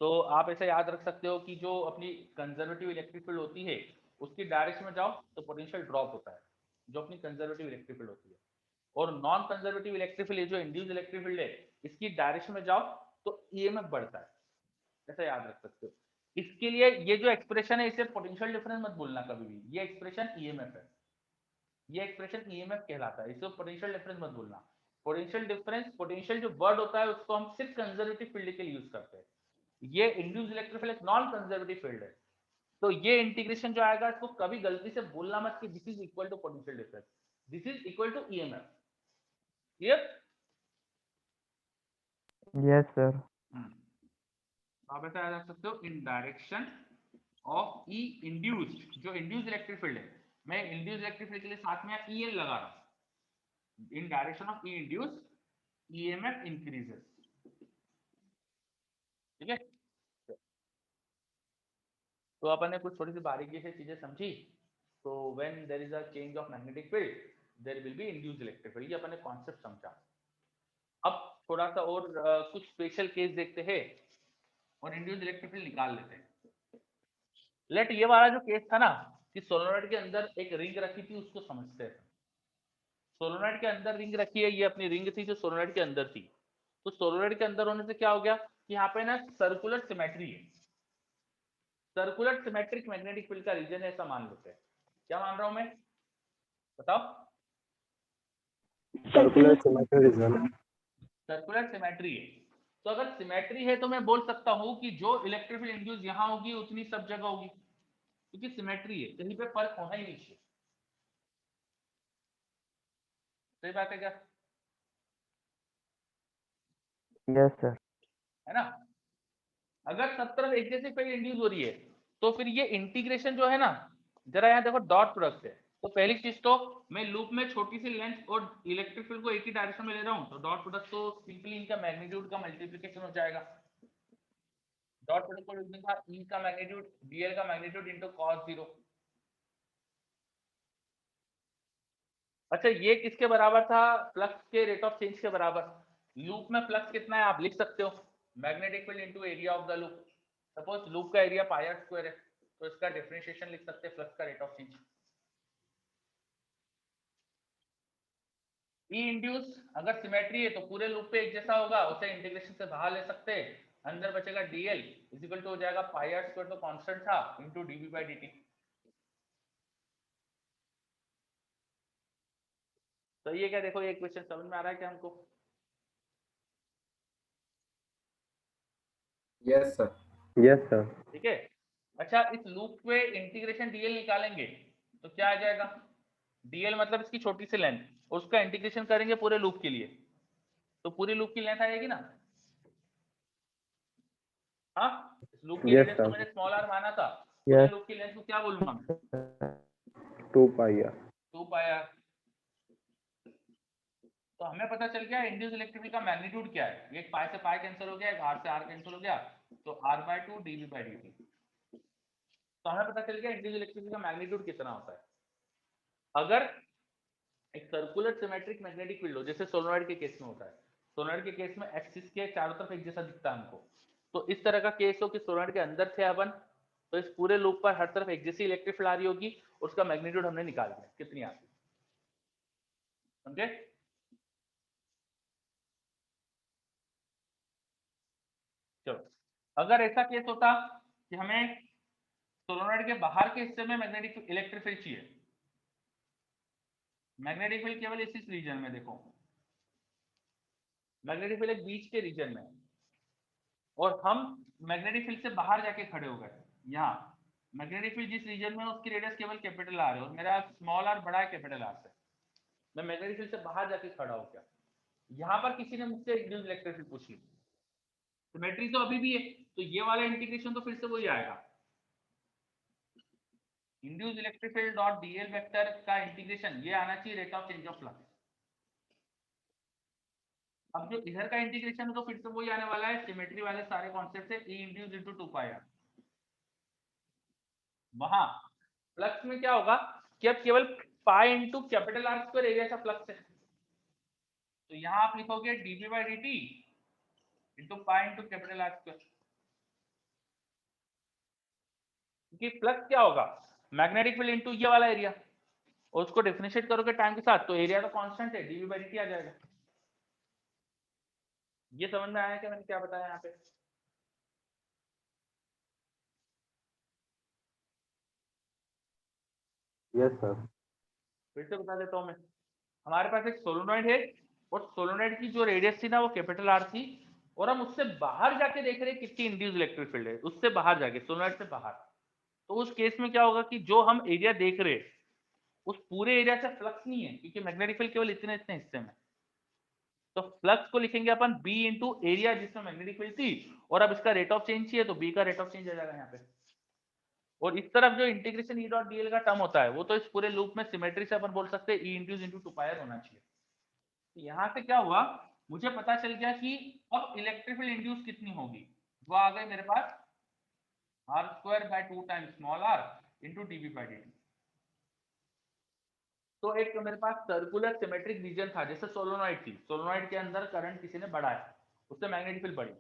तो आप ऐसा याद रख सकते हो कि जो अपनी कंजर्वेटिव इलेक्ट्रिक फील्ड होती है उसकी डायरेक्शन में जाओ तो पोटेंशियल ड्रॉप होता है, जो अपनी कंजर्वेटिव इलेक्ट्रिक फील्ड होती है। और नॉन कंजर्वेटिव इलेक्ट्रिक फील्ड, जो इंड्यूस्ड इलेक्ट्रिक फील्ड है, इसकी डायरेक्शन में जाओ तो ईएमएफ बढ़ता है, ऐसा याद रख सकते हो। इसके लिए ये जो एक्सप्रेशन है इसे पोटेंशियल डिफरेंस मत बोलना कभी भी, ये एक्सप्रेशन ईएमएफ है, ये एक्सप्रेशन ईएमएफ कहलाता है, इसको पोटेंशियल डिफरेंस मत बोलना। पोटेंशियल डिफरेंस, पोटेंशियल जो वर्ड होता है उसको हम सिर्फ कंजर्वेटिव फील्ड के लिए यूज करते हैं। ये इंड्यूस्ड इलेक्ट्रिक फील्ड एक नॉन कंजर्वेटिव फील्ड है, तो ये इंटीग्रेशन जो आएगा इसको कभी गलती से बोलना मत कि this is equal to potential difference, this is equal to EMF. Clear? Yes sir. आप ऐसा याद रख सकते हो, in direction of E induced, जो इंड्यूस्ड इलेक्ट्रिक फील्ड है, मैं इंड्यूस्ड इलेक्ट्रिक फील्ड के लिए साथ में ईएल लगा रहा हूं, इन direction of E induced EMF increases. ठीक है, तो अपन ने कुछ थोड़ी सी बारीकी से चीजें समझी। तो when there is a change of magnetic field there will be induced electric field, ये अपन ने कॉन्सेप्ट समझा। अब थोड़ा सा और कुछ स्पेशल केस देखते हैं और इंड्यूस्ड इलेक्ट्रिक फील्ड निकाल लेते हैं। लेट ये वाला जो केस था ना कि सोलेनॉइड के अंदर एक रिंग रखी थी, उसको समझते हैं। सोलेनॉइड के अंदर रिंग रखी है, ये अपनी रिंग थी जो सोलेनॉइड के अंदर थी। तो सोलेनॉइड के अंदर होने से क्या हो गया कि यहाँ पे ना सर्कुलर सिमेट्री है, सर्कुलर सिमेट्रिक मैग्नेटिक फील्ड का रीजन है, ऐसा मान लेते हैं। क्या मान रहा हूं मैं, बताओ? Circular symmetry region. Circular symmetry है, तो अगर सिमेट्री है तो मैं बोल सकता हूं कि जो इलेक्ट्रिक फील्ड इंड्यूस यहां होगी उतनी सब जगह होगी, क्योंकि सिमेट्री है, कहीं पे फर्क होना ही नहीं चाहिए। सही बात है क्या? Yes sir. है ना? अगर सब तरफ एक जैसी फील्ड इंड्यूस हो रही है तो फिर ये इंटीग्रेशन जो है ना, जरा यहाँ देखो डॉट प्रोडक्ट है, तो पहली चीज तो मैं लूप में छोटी सी लेंथ और इलेक्ट्रिक फील्ड को एक ही डायरेक्शन में ले रहा हूँ, तो डॉट प्रोडक्ट तो सिंपली इनका मैग्नीट्यूड का मल्टीप्लिकेशन हो जाएगा। डॉट प्रोडक्ट को लिख दूंगा ई का मैग्नीट्यूड डीएल का मैग्नीट्यूड इनटू cos 0। अच्छा, ये किसके बराबर था? फ्लक्स के रेट ऑफ चेंज के बराबर। लूप में फ्लक्स कितना है आप लिख सकते हो, magnetic field into area of the loop. Suppose loop का एरिया पाई आर स्क्वायर है, तो इसका डिफरेंशिएशन लिख सकते हैं फ्लक्स का rate of change. E induce अगर सिमेट्री है तो पूरे लूप पे एक जैसा होगा, उसे इंटीग्रेशन से बाहर ले सकते हैं, अंदर बचेगा डीएल इज इक्वल टू हो जाएगा पाई आर स्क्वायर, तो कांस्टेंट था, इनटू डीवी बाय डीटी। तो ये क्या, देखो ये क्वेश्चन समझ में आ रहा है क्या हमको? Yes sir. Yes sir. ठीक है। अच्छा, इस लूप पे इंटीग्रेशन डीएल निकालेंगे तो क्या आ जाएगा? डीएल मतलब इसकी छोटी सी लेंथ, उसका इंटीग्रेशन करेंगे पूरे लूप के लिए तो पूरी लूप की लेंथ आएगी ना। हाँ, इस लूप की Yes, रेडियस को sir. मैंने स्मॉल आर माना था, पूरे यस लूप की लेंथ को क्या बोलूंगा मैं? 2 pi r. 2 pi are. तो हमें पता चल गया इंड्यूस इलेक्ट्रिक फील्ड का मैग्नीट्यूड क्या है, एक पाई से पाई कैंसिल हो गया, एक आर से आर कैंसिल हो गया, तो R by 2 dv by dt. तो हमें पता चल गया इंड्यूस इलेक्ट्रिक फील्ड का मैग्नीट्यूड कितना होता है। अगर एक सर्कुलर सिमेट्रिक मैग्नेटिक फील्ड हो, जैसे सोलेनॉइड के केस में होता है, सोलेनॉइड के केस में एक्सिस के चारों तरफ एक जैसा दिखता है हमको, तो इस तरह का केस हो कि सोलेनॉइड के अंदर थे अपन, तो इस पूरे लूप पर हर तरफ एक जैसी इलेक्ट्रिक फील्ड आ रही होगी, उसका मैग्नीट्यूड हमने निकाल दिया कितनी आती है, समझे? चलो, अगर ऐसा केस होता कि हमें सोलेनॉइड के बाहर के हिस्से में मैग्नेटिक इलेक्ट्रिक फील्ड चाहिए, मैग्नेटिक फील्ड केवल इस रीजन में, देखो मैग्नेटिक फील्ड एक बीच के रीजन में, और हम मैग्नेटिक फील्ड से बाहर जाके खड़े हो गए, यहाँ मैग्नेटिक फील्ड जिस रीजन में उसकी रेडियस केवल कैपिटल आर है और मेरा स्मॉल आर बड़ा है कैपिटल आर से, मैं मैग्नेटिक फील्ड से बाहर जाके खड़ा हो गया, यहाँ पर किसी ने मुझसे इंड्यूस्ड इलेक्ट्रिक फील्ड पूछ ली, सिमेट्री तो अभी भी है, तो ये वाला इंटीग्रेशन तो फिर से वही आएगा, induced electric field dot DL vector का इंटीग्रेशन ये आना चाहिए rate of change of flux. अब जो इधर का इंटीग्रेशन है तो फिर से वही आने वाला है, सिमेट्री वाले सारे कॉन्सेप्ट से, E induce into 2 pi R. वहां फ्लक्स में क्या होगा कि अब केवल pi into capital R square area का फ्लक्स है, तो यहां आप लिखोगे dv by dt into pi into capital R square. क्योंकि फ्लक्स क्या होगा, मैग्नेटिक फील्ड इंटू ये वाला एरिया, और उसको डिफरेंशिएट करोगे टाइम के साथ तो एरिया तो कांस्टेंट है, dv बाई dt आ जाएगा। ये समझ में आया क्या मैंने क्या बताया यहाँ पे? Yes sir. फिर से बता देता हूँ मैं, हमारे पास एक सोलोनॉइड है और सोलोनॉइड की जो रेडियस थी ना वो कैपिटल आर थी, और हम उससे बाहर जाके देख रहे हैं कितनी इंड्यूस इलेक्ट्रिक फील्ड है, उससे बाहर जाके, सोलोनॉइड से बाहर। तो उस केस में क्या होगा कि जो हम एरिया देख रहे हैं उस पूरे एरिया से फ्लक्स नहीं है, क्योंकि मैग्नेटिक फील्ड केवल इतने इतने हिस्से में। तो फ्लक्स को लिखेंगे अपन b इंटू एरिया जिसमें मैग्नेटिक फील्ड थी, और अब इसका रेट ऑफ चेंज चाहिए तो b का रेट ऑफ चेंज आ जाएगा यहाँ पे। और इस तरफ जो इंटीग्रेशन E डॉट dl का टर्म होता है वो तो इस पूरे लूप में सिमेट्री से अपन बोल सकते हैं E इंड्यूस इंटू 2 पाई r होना चाहिए। तो यहाँ से क्या हुआ, मुझे पता चल गया कि अब इलेक्ट्रिक फील्ड इंड्यूस कितनी होगी, वो आ गई मेरे पास r square by 2 times small r into dv by dt। तो एक मेरे पास सर्कुलर सिमेट्रिक रीजन था, जैसे सोलोनॉइड थी, सोलोनॉइड के अंदर करंट किसी ने बढ़ाया, उससे मैग्नेटिक फील्ड बढ़ी।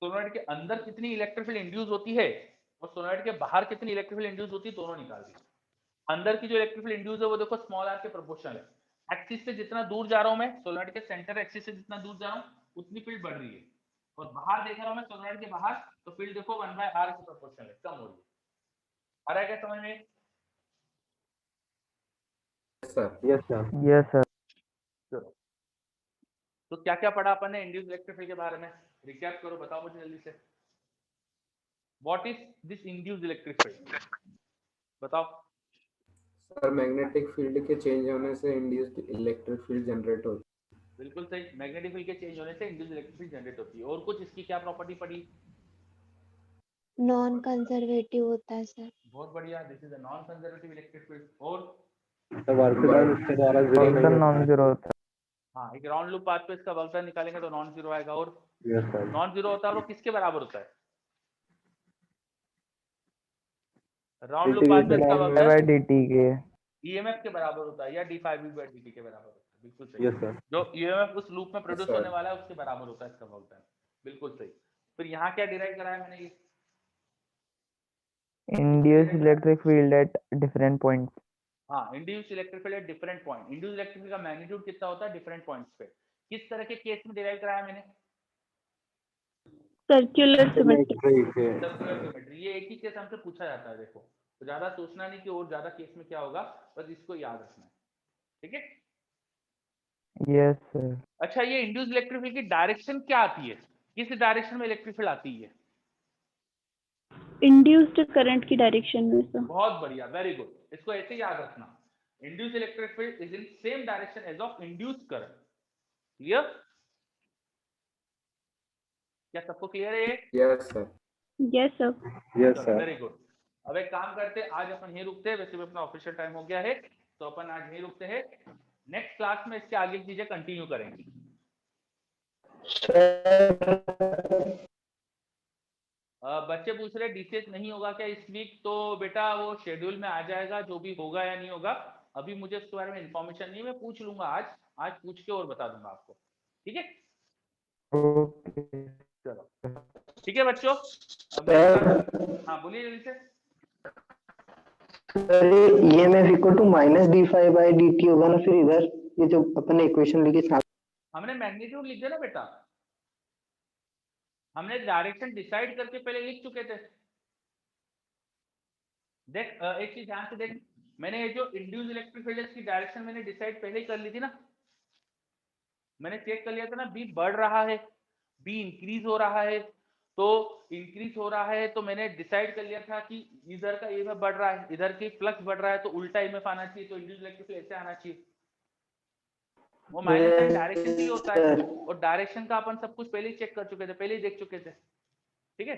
सोलोनॉइड के अंदर कितनी इलेक्ट्रिक फील्ड इंड्यूस होती है और सोलोनॉइड के बाहर कितनी इलेक्ट्रिक फील्ड इंड्यूस होती है, दोनों निकाल दी। अंदर की जो इलेक्ट्रिक फील्ड इंड्यूस है वो देखो स्मॉल r के प्रोपोर्शनल है। एक्सिस से जितना दूर जा रहा हूं मैं, सोलोनॉइड के सेंटर एक्सिस से जितना दूर जा रहा हूं उतनी फील्ड बढ़ रही है, और बाहर देख रहा हूं मैं सोलोनॉइड के बाहर, तो फील्ड देखो 1/r के प्रोपोर्शनल है, कम हो रही है। आ रहा है क्या समझ में? Sir yes sir. Yes sir. चलो, तो क्या क्या पढ़ा अपन ने इंड्यूस इलेक्ट्रिक फील्ड के बारे में, रिकैप करो, बताओ मुझे जल्दी से। What is this induced electric field, बताओ। सर मैग्नेटिक फील्ड के चेंज होने से इंड्यूस्ड इलेक्ट्रिक फील्ड जनरेट होती बिल्कुल सही, मैग्नेटिक फील्ड के चेंज होने से इंड्यूस्ड इलेक्ट्रिक फील्ड जनरेट होती है। और कुछ इसकी क्या प्रॉपर्टी पड़ी? नॉन कंजर्वेटिव होता है सर। बहुत बढ़िया, this is a non conservative electric field. और तो वर्क डन इसके द्वारा जीरो नहीं एकदम नॉन होता है। जीरो होता हाँ, एक राउंड लूप पाथ पे इसका वर्क डन निकालेंगे तो नॉन जीरो आएगा। और यस सर। नॉन जीरो होता है वो किसके बराबर होता है? राउंड लूप पाथ में इसका वर्क है डन बाय dt के। ईएमएफ के बराबर होता है, या d∅v/dt के बराबर होता है। बिल्कुल सही, यस सर। जो ईएमएफ उस लूप में है प्रोड्यूस सर। होने वाला है उसके बराबर होता है इसका वर्क डन। बिल्कुल सही। फिर यहाँ क्या डिराइव कराया मैंने, ये induce electric field at different points. हाँ, induce electric field at different point. Induce electric field का मैग्नीट्यूड कितना होता है डिफरेंट पॉइंट्स पे। किस तरह के केस में डिराइव कराया मैंने? Circular symmetry. Circular symmetry. ये एक ही केस हमसे पूछा जाता है, देखो तो ज्यादा सोचना नहीं कि और ज्यादा केस में क्या होगा, बस इसको याद रखना है, ठीक है। Yes sir. अच्छा, ये इंड्यूस इलेक्ट्रिक फील्ड की डायरेक्शन क्या आती है, किस डायरेक्शन में इलेक्ट्रिक फील्ड आती है? इंड्यूस्ड करंट की डायरेक्शन में सर। बहुत बढ़िया, वेरी गुड, इसको ऐसे याद रखना। Induce electric field is in same direction as of induced current. Clear? क्या सबको क्लियर है ये? Yes sir. Yes sir. Yes चलो, सर। Very good. अब एक काम करते हैं, आज अपन यहीं रुकते हैं, वैसे भी अपना ऑफिशियल टाइम हो गया है, तो अपन आज यहीं रुकते हैं। नेक्स्ट क्लास में इसके आगे की चीजें कंटिन्यू करेंगे। बच्चे पूछ रहे डीसीएस नहीं होगा क्या इस वीक, तो बेटा वो शेड्यूल में आ जाएगा, जो भी होगा या नहीं होगा, अभी मुझे उसके बारे में इंफॉर्मेशन नहीं, मैं पूछ लूंगा आज, आज पूछ के और बता दूंगा आपको, ठीक है। ओके। चलो ठीक है बच्चों, अब next हाँ बोलिए जल्दी से। सर ये EMF equal to minus d∅/dt होगा ना फिर इधर, ये जो अपन ने इक्वेशन लिखी था। हमने मैग्नीट्यूड लिख दिया ना बेटा, हमने डायरेक्शन डिसाइड करके पहले लिख चुके थे। देख एक चीज ध्यान से देख, मैंने ये जो इंड्यूस इलेक्ट्रिक फील्ड की डायरेक्शन मैंने डिसाइड पहले ही कर ली थी ना, मैंने चेक कर लिया था ना, बी बढ़ रहा है, बी इंक्रीज हो रहा है, तो इंक्रीज हो रहा है तो मैंने डिसाइड कर लिया था कि इधर का ईएमएफ बढ़ रहा है, इधर की फ्लक्स बढ़ रहा है, तो उल्टा ईएमएफ आना चाहिए, तो इंड्यूस इलेक्ट्रिक फील्ड ऐसे आना चाहिए। वो माइनस साइन डायरेक्शन के लिए होता है, और डायरेक्शन का अपन सब कुछ पहले ही चेक कर चुके थे, पहले ही देख चुके थे, ठीक है।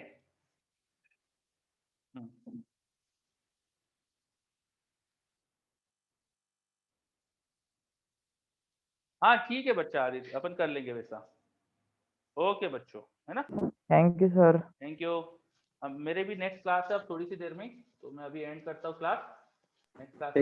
हाँ ठीक है बच्चा आदित्य, अपन कर लेंगे वैसा। ओके बच्चों, है ना, thank you sir. Thank you. अब मेरे भी नेक्स्ट क्लास है अब थोड़ी सी देर में, तो मैं अभी एंड करता हूँ क्लास। Next class